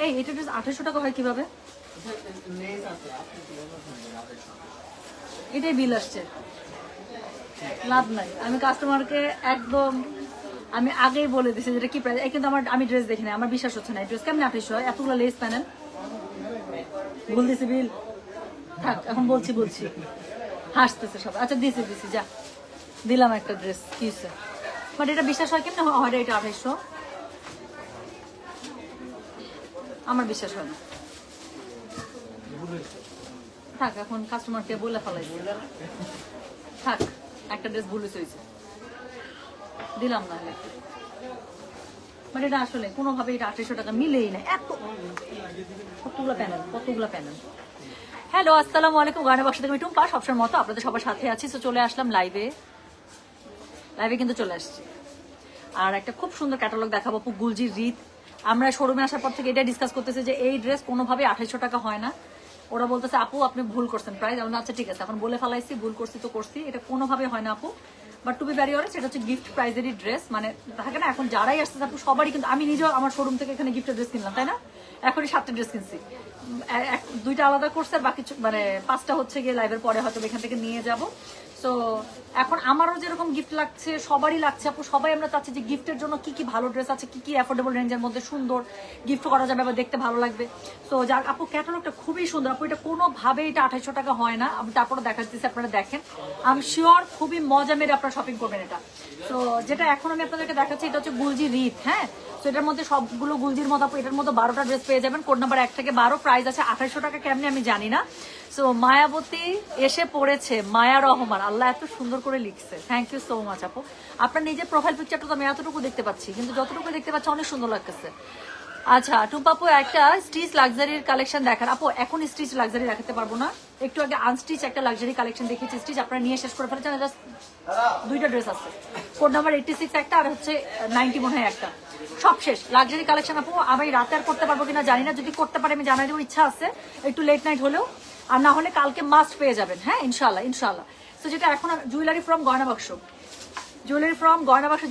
এই এটা ড্রেস 2800 টাকা হয় কিভাবে? এটাই বিল আসছে, লাভ নাই। আমি কাস্টমারকে একদম আমি আগেই বলে দিছি যেটা কি প্রাইস। কিন্তু আমি ড্রেস দেখি না, আমার বিশ্বাস হচ্ছে না। ড্রেস কেমন 2800 হয়? এতগুলো লেস প্যানেল ভুল দিছি বিল। থাক এখন বলছি হাসতেছে সব। আচ্ছা দিছি যা দিলাম একটা ড্রেস, কি হচ্ছে? বাট এটা বিশ্বাস হয় কেমন হয় এটা 2800? আমার বিশ্বাস হয় না। থাক এখন কাস্টমারকে বলে ফেলাইছি, থাক একটা ড্রেস ভুল হয়েছে দিলাম না। মানে এটা আসলে কোনোভাবে এটা 2800 টাকা মিলেই না। কতগুলো প্যানেল। হ্যালো আসসালামু আলাইকুম, গয়না বাক্স থেকে আমি টুম্পা সবসময় মতো আপনাদের সবার সাথে আছি। তো চলে আসলাম লাইভে কিন্তু চলে আসছি। আর একটা খুব সুন্দর ক্যাটালগ দেখাবো, গুলজির রিত। আমরা শোরুমে আসার পর থেকে এটা ডিসকাস করতেছে যে এই ড্রেস কোনোভাবে 2800 টাকা হয় না। ওরা বলতেছে আপু আপনি ভুল করছেন প্রাইস। আমি আচ্ছা ঠিক আছে, এখন বলে ফেলাইছি, ভুল করছি তো করছি, এটা কোনোভাবে হয় না আপু। But to be very honest, এটা হচ্ছে গিফট প্রাইজেরই ড্রেস। মানে থাকে না এখন যারাই আসছে আপু সবারই, কিন্তু আমি নিজেও আমার শোরুম থেকে এখানে গিফটের ড্রেস কিনলাম, তাই না? এখনই 7টা ড্রেস কিনছি, 2টা আলাদা করছে আর বাকি মানে 5টা হচ্ছে গিয়ে লাইভের পরে হয়তো এখান থেকে নিয়ে যাব। তো এখন আমারও যেরকম গিফট লাগছে সবারই লাগছে আপু। সবাই আমরা চাচ্ছি যে গিফটের জন্য কি কি ভালো ড্রেস আছে, কি কি অ্যাফোর্ডেবল রেঞ্জের মধ্যে সুন্দর গিফট করা যাবে বা দেখতে ভালো লাগবে। তো যার আপু ক্যাটালগটা খুবই সুন্দর আপু। এটা কোনোভাবে এটা 2800 টাকা হয় না। আমি তারপরে দেখাচ্ছি, আপনারা দেখেন, আমি শিওর খুবই মজা মেরে আপনারা শপিং করবেন এটা। তো যেটা এখন আমি আপনাদেরকে দেখাচ্ছি এটা হচ্ছে গুলজি রিত। হ্যাঁ, তো এটার মধ্যে সবগুলো গুলজির মতো আপু এটার মধ্যে 12টা ড্রেস পেয়ে যাবেন। কোড নাম্বার 1 থেকে 12, প্রাইস আছে 2800 টাকা। কেমনি আমি জানি না। সো মায়াবতী এসে পড়েছে, মায়া রহমান, আল্লাহ এত সুন্দর করে লিখছে, থ্যাংক ইউ সো মাচ আপু। আপনার নিজের প্রোফাইল পিকচারটা তো আমি এতটুকু দেখতে পাচ্ছি, কিন্তু যতটুকু দেখতে পাচ্ছি অনেক সুন্দর লাগতেছে। আচ্ছা টুম্পাপু একটা স্টিচ লাক্সারির কালেকশন দেখান। আপু এখন স্টিচ লাক্সারি দেখাতে পারবো না, একটু আগে আনস্টিচ একটা লাক্সারি কালেকশন দেখিয়েছি। স্টিচ আপনারা নিয়ে শেষ করে ফেলেছেন। জাস্ট 2টা ড্রেস আছে, কোড নাম্বার 86 একটা আর হচ্ছে 90 মনে হয় একটা, সব শেষ লাক্সারি কালেকশন আপু। আমি রাতে আর করতে পারবো কিনা জানি না, যদি করতে পারে আমি জানাই দেবো, ইচ্ছা আছে একটু লেট নাইট হলেও, আর না হলে কালকে মাস্ট পেয়ে যাবেন। হ্যাঁ ইনশাল্লাহ। তো যেটা এখন জুয়েলারি ফ্রম গয়না বাক্স,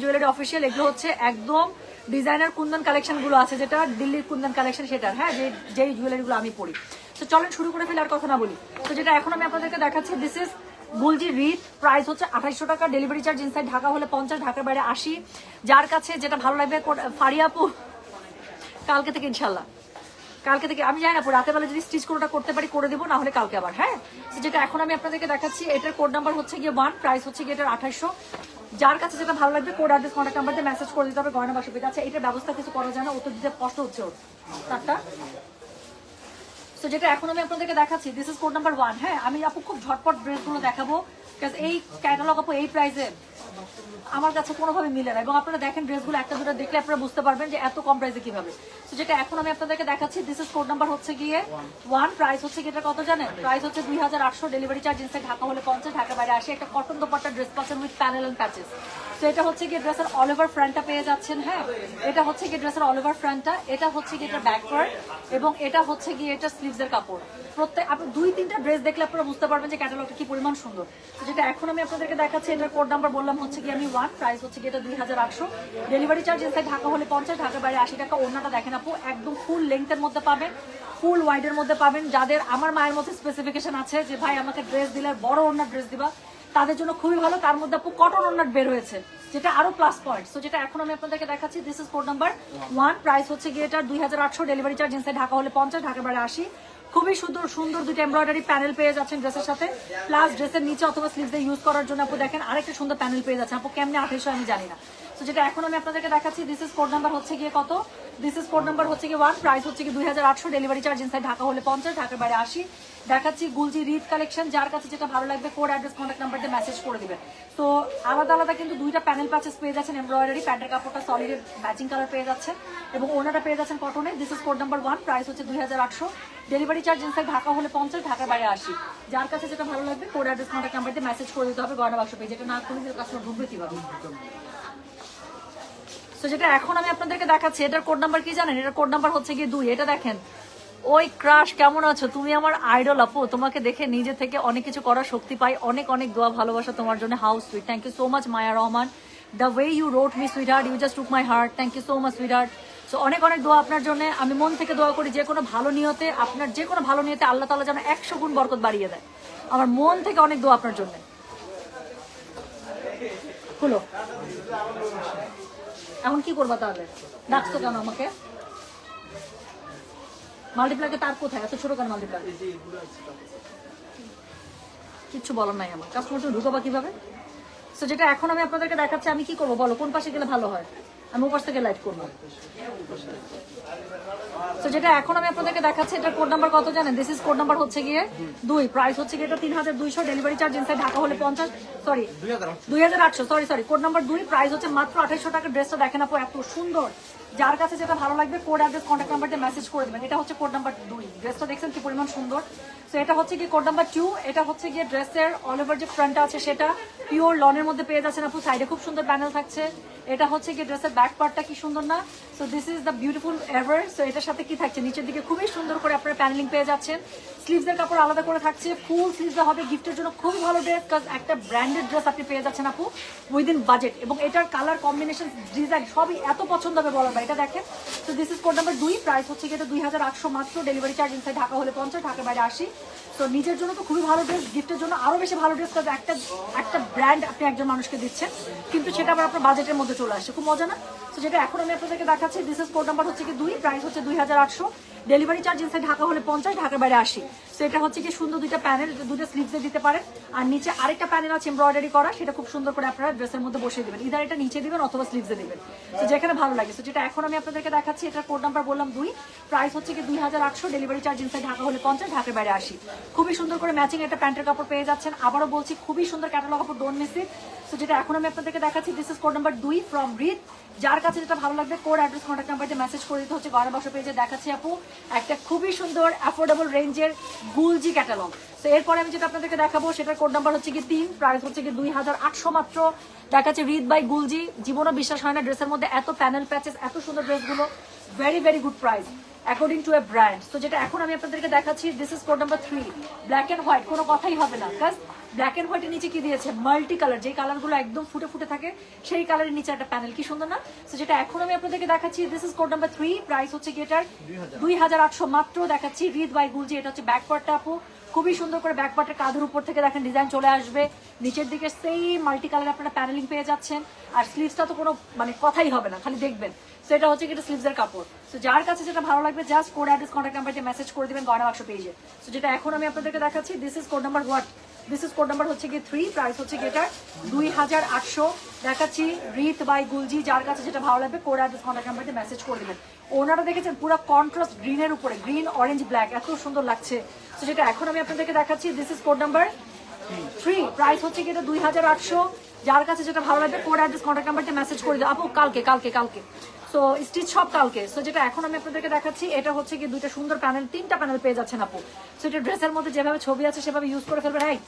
জুয়েলারি অফিসিয়াল, এগুলো হচ্ছে একদম ডিজাইনার কুন্দন কালেকশন গুলো আছে, যেটা দিল্লির কুন্দন কালেকশন সেটার। হ্যাঁ, যেই জুয়েলারি গুলো আমি পরি। তো চলেন শুরু করে ফেলে, আর কথা না বলি। তো যেটা এখন আমি আপনাদেরকে দেখাচ্ছি, দিস ইজ গুলজি রিত। প্রাইস হচ্ছে 2800 টাকা। ডেলিভারি চার্জ ইনসাইড ঢাকা হলে 50, ঢাকার বাইরে 80। যার কাছে যেটা ভালো লাগবে, ফারিয়া আপু কালকে থেকে ইনশাল্লাহ, কালকে থেকে আমি জানি না রাতের বেলা যদি স্টিচ কোনটা করতে পারি করে দেবো, না হলে কালকে আবার। হ্যাঁ, যেটা এখন আমি আপনাদেরকে দেখাচ্ছি, এটার কোড নাম্বার হচ্ছে গিয়ে 1, প্রাইস হচ্ছে গিয়ে এটার 2800। যার কাছে যেটা ভালো লাগবে কোড অ্যাড্রেস কন্ট্যাক্ট নাম্বার দিয়ে মেসেজ করে দিতে হবে। গয়না বাক্স পেতে আছে, এটার ব্যবস্থা কিছু করা যায় না, উত্তর দিতে কষ্ট হচ্ছে ওর তারটা। তো যেটা এখন আমি আপনাদেরকে দেখাচ্ছি, দিস ইজ কোড নাম্বার 1। হ্যাঁ, আমি আপু খুব ঝটপট ড্রেসগুলো দেখাবো, এই ক্যাটালগ আপু এই প্রাইসে আমার কাছে কোনোভাবে মিলে না। এবং আপনারা দেখেন ড্রেসগুলো একটা দুটো দেখলে আপনারা বুঝতে পারবেন যে এত কম প্রাইসে কিভাবে। তো যেটা এখন আমি আপনাদেরকে দেখাচ্ছি, দিস ইজ কোড নাম্বার হচ্ছে গিয়ে 1, প্রাইস হচ্ছে গিয়ে এটা কত জানেন? প্রাইস হচ্ছে 2800। ডেলিভারি চার্জ ইনসাইড ঢাকা হলে 50, ঢাকার বাইরে আসে। একটা কটন দোপাট্টা ড্রেস পাচ্ছেন উইথ প্যানেল এন্ড প্যাচেস। তো এটা হচ্ছে গিয়ে ড্রেসের অল ওভার ফ্রন্টটা পেয়ে যাচ্ছেন। হ্যাঁ, এটা হচ্ছে গিয়ে ড্রেসের অল ওভার ফ্রন্টটা, এটা হচ্ছে গিয়ে এটা ব্যাকওয়ার্ড, এবং এটা হচ্ছে গিয়ে এটা স্লিভসের কাপড়। প্রত্যেক আপনি 2-3টা ড্রেস দেখলে আপনারা বুঝতে পারবেন যে ক্যাটালগটা কি পরিমাণ সুন্দর। তো যেটা এখন আমি আপনাদেরকে দেখাচ্ছি, এটার কোড নাম্বার বললাম হচ্ছে গিয়ে আমি 1, প্রাইস হচ্ছে গিয়ে এটা 2800। ডেলিভারি চার্জ ইনসাইড ঢাকা হলে 50, ঢাকার বাইরে 80 টাকা। ওড়নাটা দেখেন আপু, একদম ফুল লেন্থের মধ্যে পাবেন, ফুল ওয়াইডের মধ্যে পাবেন। যাদের আমার মায়ের মধ্যে স্পেসিফিকেশন আছে যে ভাই আমাকে ড্রেস দিলে বড় ওড়নার ড্রেস দিবা, তাদের জন্য খুবই ভালো। তার মধ্যে আপু কটন ওড়নার বের হয়েছে, যেটা আরো প্লাস পয়েন্ট। তো যেটা এখন আমি আপনাদেরকে দেখাচ্ছি, this is code number 1, price হচ্ছে গিয়ে এটা 2800। ডেলিভারি চার্জ ইনসাইড ঢাকা হলে 50, ঢাকার বাইরে 80। খুবই সুন্দর সুন্দর 2টা এমব্রয়ডারি প্যানেল পেয়ে যাচ্ছেন ড্রেসের সাথে, প্লাস ড্রেসের নিচে অথবা স্লিভসে ইউজ করার জন্য আপু দেখেন আরেকটা সুন্দর প্যানেল পেয়ে যাচ্ছেন। আপু কেমনে 2800 আমি জানি না। তো যেটা এখন আমি আপনাদেরকে দেখাচ্ছি, দিস ইজ কোড নাম্বার হচ্ছে গিয়ে কত? দিস ইজ কোড নাম্বার হচ্ছে গিয়ে 1, প্রাইস হচ্ছে গিয়ে 2800। ডেলিভারি চার্জ ইনসাইড ঢাকা হলে 50, ঢাকার বাইরে 80। দেখাচ্ছি গুলজি রিত কালেকশন, যার কাছে যেটা ভালো লাগবে কোড অ্যাড্রেস কন্ট্যাক্ট নাম্বার দিয়ে মেসেজ করে দিবেন। তো আলাদা আলাদা কিন্তু 2টা প্যানেল প্যাচেস পেয়ে যাচ্ছেন এমব্রয়ডারি। প্যান্টের কাপড়টা সলিডের ম্যাচিং কালার পেয়ে যাচ্ছেন, এবং ওনাটা পেয়ে যাচ্ছেন কটনে। This is code number 1, price হচ্ছে 2800। ডেলিভারি চার্জ ইনসাইড ঢাকা হলে 50, ঢাকার বাইরে 80। যার কাছে যেটা ভালো লাগবে কোড অ্যাড্রেস কন্ট্যাক্ট নাম্বার দিয়ে মেসেজ করে দিতে হবে গয়না বাক্স পেয়ে, যেটা না করলে কাস্টমার ঢুকবে কিভাবে। তো যেটা এখন আমি আপনাদেরকে দেখাচ্ছি, এটার কোড নাম্বার কি জানেন? এটার কোড নাম্বার হচ্ছে গিয়ে 2। এটা দেখেন, ওই ক্রাশ কেমন আছো তুমি? আমার আইডল আপু, তোমাকে দেখে নিজে থেকে অনেক কিছু করার শক্তি পাই। অনেক অনেক দোয়া ভালোবাসা তোমার জন্য। How sweet, thank you so much Maya Rahman. The way you wrote me sweetheart, you just took my heart, thank you so much sweetheart. So অনেক অনেক দোয়া আপনার জন্য, আমি মন থেকে দোয়া করি যে কোনো ভালো নিয়তে, আপনার যে কোনো ভালো নিয়তে আল্লাহ তাআলা যেন 100 গুণ বরকত বাড়িয়ে দেয়। আমার মন থেকে অনেক দোয়া আপনার জন্য। খুলো। এখন কি করবা তাহলে? ডাকছো কেন আমাকে? মাল্টিপ্লাকে তার কোথায়? এত ছোট কেন মাল্টিপ্লাক? কিচ্ছু বলার নাই আমার। কাস্টমার তুমি ঢুকাবা কিভাবে? সো যেটা এখন আমি আপনাদেরকে দেখাচ্ছি, আমি কি করবো বলো, কোন পাশে গেলে ভালো হয়? আমি ওপাশ থেকে লাইট করবো। তো যেটা এখন আমি আপনাদেরকে দেখাচ্ছি, এটার কোড নাম্বার কত জানেন? দিস ইজ কোড নাম্বার হচ্ছে গিয়ে 2, প্রাইস হচ্ছে গিয়ে এটা 3200, ডেলিভারি চার্জ ইনসাইড ঢাকা হলে 50, sorry 2800, sorry code number 2, price হচ্ছে মাত্র 2800 টাকা। ড্রেসটা দেখেন আপু এত সুন্দর, যার কাছে যেটা ভালো লাগবে কোড অ্যাড্রেস কন্ট্যাক্ট নাম্বারটা মেসেজ করে দেবেন। এটা হচ্ছে কোড নাম্বার 2, ড্রেসটা দেখছেন কি পরিমাণ সুন্দর। সো এটা হচ্ছে কি কোড নাম্বার 2, এটা হচ্ছে গিয়ে ড্রেসের অল ওভার যে ফ্রন্টটা আছে সেটা পিওর লনের মধ্যে পেয়ে যাচ্ছেন আপু, সাইডে খুব সুন্দর প্যানেল থাকছে। এটা হচ্ছে কি ড্রেসের ব্যাক পার্টটা কি সুন্দর না? So this is the beautiful ever. So এটার সাথে কি থাকছে, নিচের দিকে খুবই সুন্দর করে আপনারা প্যানেলিং পেয়ে যাচ্ছেন। স্লিভসের কাপড় আলাদা করে থাকছে, ফুল স্লিভস হবে, গিফটের জন্য খুবই ভালো ড্রেস, কাজ একটা ব্র্যান্ডেড ড্রেস আপনি পেয়ে যাচ্ছেন আপু উইদিন বাজেট। এবং এটার কালার কম্বিনেশন, ডিজাইন সবই এত পছন্দ হবে বলার ভাই। এটা দেখেন, তো this is code number 2, price হচ্ছে কি এটা 2800 মাত্র, ডেলিভারি চার্জ ইনসাইড ঢাকা হলে 50, ঢাকার বাইরে 80। তো নিজের জন্য তো খুবই ভালো ড্রেস, গিফটের জন্য আরো বেশি ভালো ড্রেস, কাজ একটা ব্র্যান্ড আপনি একজন মানুষকে দিচ্ছেন, কিন্তু সেটা আবার আপনার বাজেটের মধ্যে চলে আসছে, খুব মজা না? তো যেটা এখন আমি আপনাদেরকে দেখাচ্ছি, দিস ইজ কোড নাম্বার হচ্ছে কি 2, প্রাইস হচ্ছে 2800, ডেলিভারি চার্জ ইনসাইড ঢাকা হলে 50, ঢাকার বাইরে 80। তো এটা হচ্ছে কি সুন্দর দুইটা প্যানেল, দুটো স্লিভসে দিতে পারেন, আর নিচে আরেকটা প্যানেল আছে এমব্রয়ডারি করা, সেটা খুব সুন্দর করে আপনারা ড্রেসের মধ্যে বসিয়ে দিবেন, ইদার এটা নিচে দিবেন অথবা স্লিভসে দিবেন, তো যেখানে ভালো লাগে। তো যেটা এখন আমি আপনাদেরকে দেখাচ্ছি, এটা কোড নাম্বার বললাম 2, প্রাইস হচ্ছে কি 2800, ডেলিভারি চার্জ ইনসাইড ঢাকা হলে 50, ঢাকার বাইরে 80। খুবই সুন্দর করে ম্যাচিং একটা প্যান্টের কাপড় পেয়ে যাচ্ছেন, আবারও বলছি খুবই সুন্দর ক্যাটালগ কাপড়, ডোন্ট মিস ইট। তো যেটা এখন আমি আপনাদেরকে দেখাচ্ছি, this is code number 2 from read, যার কাছে যেটা ভালো লাগবে কোড অ্যাড্রেস কন্ট্যাক্ট নাম্বারতে মেসেজ করে দিতে হচ্ছে। গয়না বাক্স পেজে দেখাচ্ছি আপু একটা খুবই সুন্দর অ্যাফোর্ডেবল রেঞ্জের গুলজি ক্যাটালগ। তো এরপরে আমি যেটা আপনাদেরকে দেখাবো সেটার কোড নাম্বার হচ্ছে কি 3, প্রাইস হচ্ছে কি 2800 মাত্র, দেখাচ্ছে রিড বাই গুলজি। জীবনও বিশ্বাস হয় না ড্রেসের মধ্যে এত প্যানেল প্যাচেস, এত সুন্দর ড্রেসগুলো, very very good price according to a brand. তো যেটা এখন আমি আপনাদেরকে দেখাচ্ছি, this is code number 3, black and white, কোনো কথাই হবে না, কাজ ব্ল্যাক এন্ড হোয়াইটের নিচে কি দিয়েছে মাল্টি কালার, যেই কালারগুলো একদম ফুটে ফুটে থাকে সেই কালারের নিচে একটা প্যানেল, কি সুন্দর না? তো যেটা এখন আমি আপনাদেরকে দেখাচ্ছি, this is code number 3, price হচ্ছে কি এটার 2800 মাত্র, দেখাচ্ছি রিড বাই গুলজি। এটা হচ্ছে ব্যাক পার্টটা আপু, খুবই সুন্দর করে ব্যাক পার্টের কাঁধের উপর থেকে দেখেন ডিজাইন চলে আসবে, নিচের দিকে সেই মাল্টি কালার আপনারা প্যানেলিং পেয়ে যাচ্ছেন, আর স্লিভসটা তো কোনো মানে কথাই হবে না, খালি দেখবেন। তো এটা হচ্ছে কি এটা স্লিভসের কাপড়। তো যার কাছে যেটা ভালো লাগবে জাস্ট কোড অ্যাড্রেস কন্ট্যাক্ট নাম্বারতে মেসেজ করে দিবেন গয়না বাক্স পেজে। তো যেটা এখন আমি আপনাদেরকে দেখাচ্ছি, this is code number what, this is code number হচ্ছে কি 3, প্রাইস হচ্ছে কি এটা 2800, দেখাচ্ছি রিথ বাই গুলজি, যার কাছে যেটা ভালো লাগবে কোড অ্যাড্রেস কন্ট্যাক্ট নাম্বারতে মেসেজ করে দিবেন। ওনারা দেখেছেন পুরো কন্ট্রাস্ট গ্রিনের উপরে, গ্রিন অরেঞ্জ ব্ল্যাক, এত সুন্দর লাগছে। তো যেটা এখন আমি আপনাদেরকে দেখাচ্ছি, this is code number 3, price হচ্ছে কি এটা 2800, যার কাছে যেটা ভালো লাগবে কোড অ্যাড্রেস কন্ট্যাক্ট নাম্বারতে মেসেজ করে দিও আপু, কালকে কালকে কালকে সো স্টিচ সব কালকে। সো যেটা এখন আমি আপনাদেরকে দেখাচ্ছি, এটা হচ্ছে কি দুইটা সুন্দর প্যানেল, 3টা প্যানেল পেয়ে যাচ্ছেন আপু। সো এটা ড্রেসের মধ্যে যেভাবে ছবি আছে সেভাবে ইউজ করে ফেলবেন। হ্যাঁ,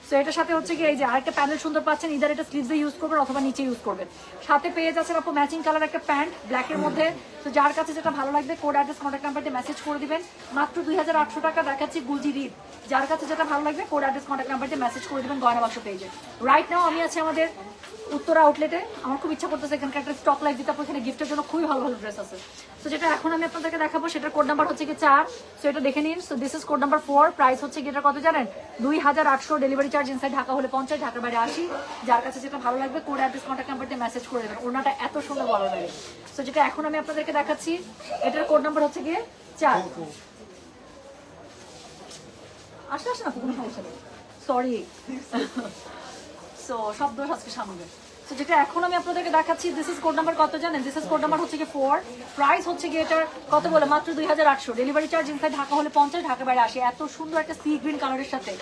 সো এটার সাথে হচ্ছে কি এই যে আরেকটা প্যানেল সুন্দর পাচ্ছেন, ইদার এটা স্লিভসে ইউজ করবেন অথবা নিচে ইউজ করবেন। সাথে পেয়ে যাচ্ছেন আপু ম্যাচিং কালার একটা প্যান্ট ব্ল্যাকের মধ্যে। তো যার কাছে যেটা ভালো লাগবে কোড অ্যাড্রেস কন্ট্যাক্ট নাম্বারতে মেসেজ করে দিবেন, মাত্র 2800 টাকা, দেখাচ্ছি গুলজি রিড। যার কাছে যেটা ভালো লাগবে কোড অ্যাড্রেস কন্ট্যাক্ট নাম্বারতে মেসেজ করে দিবেন গয়না বাক্স পেজে। রাইট নাও আমি আছি আমাদের উত্তরা আউটলেটে, আমার খুব ইচ্ছা করতেছে এখানকার একটা স্টক লাইভ দিতে, এখানে গিফটের জন্য খুবই ভালো ভালো ড্রেস আছে। তো যেটা এখন আমি আপনাদেরকে দেখাবো সেটার কোড নাম্বার হচ্ছে কি 4, সো এটা দেখে নিন। So this is code number 4, price হচ্ছে কি এটা কত জানেন 2800, ডেলিভারি চার্জ ইনসাইড ঢাকা হলে 50, ঢাকার বাইরে 80। যার কাছে যেটা ভালো লাগবে কোড অ্যাড্রেস কন্ট্যাক্ট নাম্বারতে মেসেজ করে দেবেন। ওনাটা এত সুন্দর ভালো লাগে। সো যেটা এখন আমি আপনাদেরকে দেখাচ্ছি এটার কোড নাম্বার হচ্ছে গিয়ে 4, আসলে আসে না কোনো সমস্যা নেই, সরি। সো সব দোষ আজকে সামনে। তো যেটা এখন আমি আপনাদেরকে দেখাচ্ছি, দিস ইজ কোড নাম্বার কত জানেন, দিস ইজ কোড নাম্বার হচ্ছে কি 4, প্রাইস হচ্ছে কি এটার কত বলে মাত্র 2800, ডেলিভারি চার্জ ইনসাইড ঢাকা হলে 50, ঢাকা বাইরে 80। এত সুন্দর একটা সি গ্রিন কালারের সাথে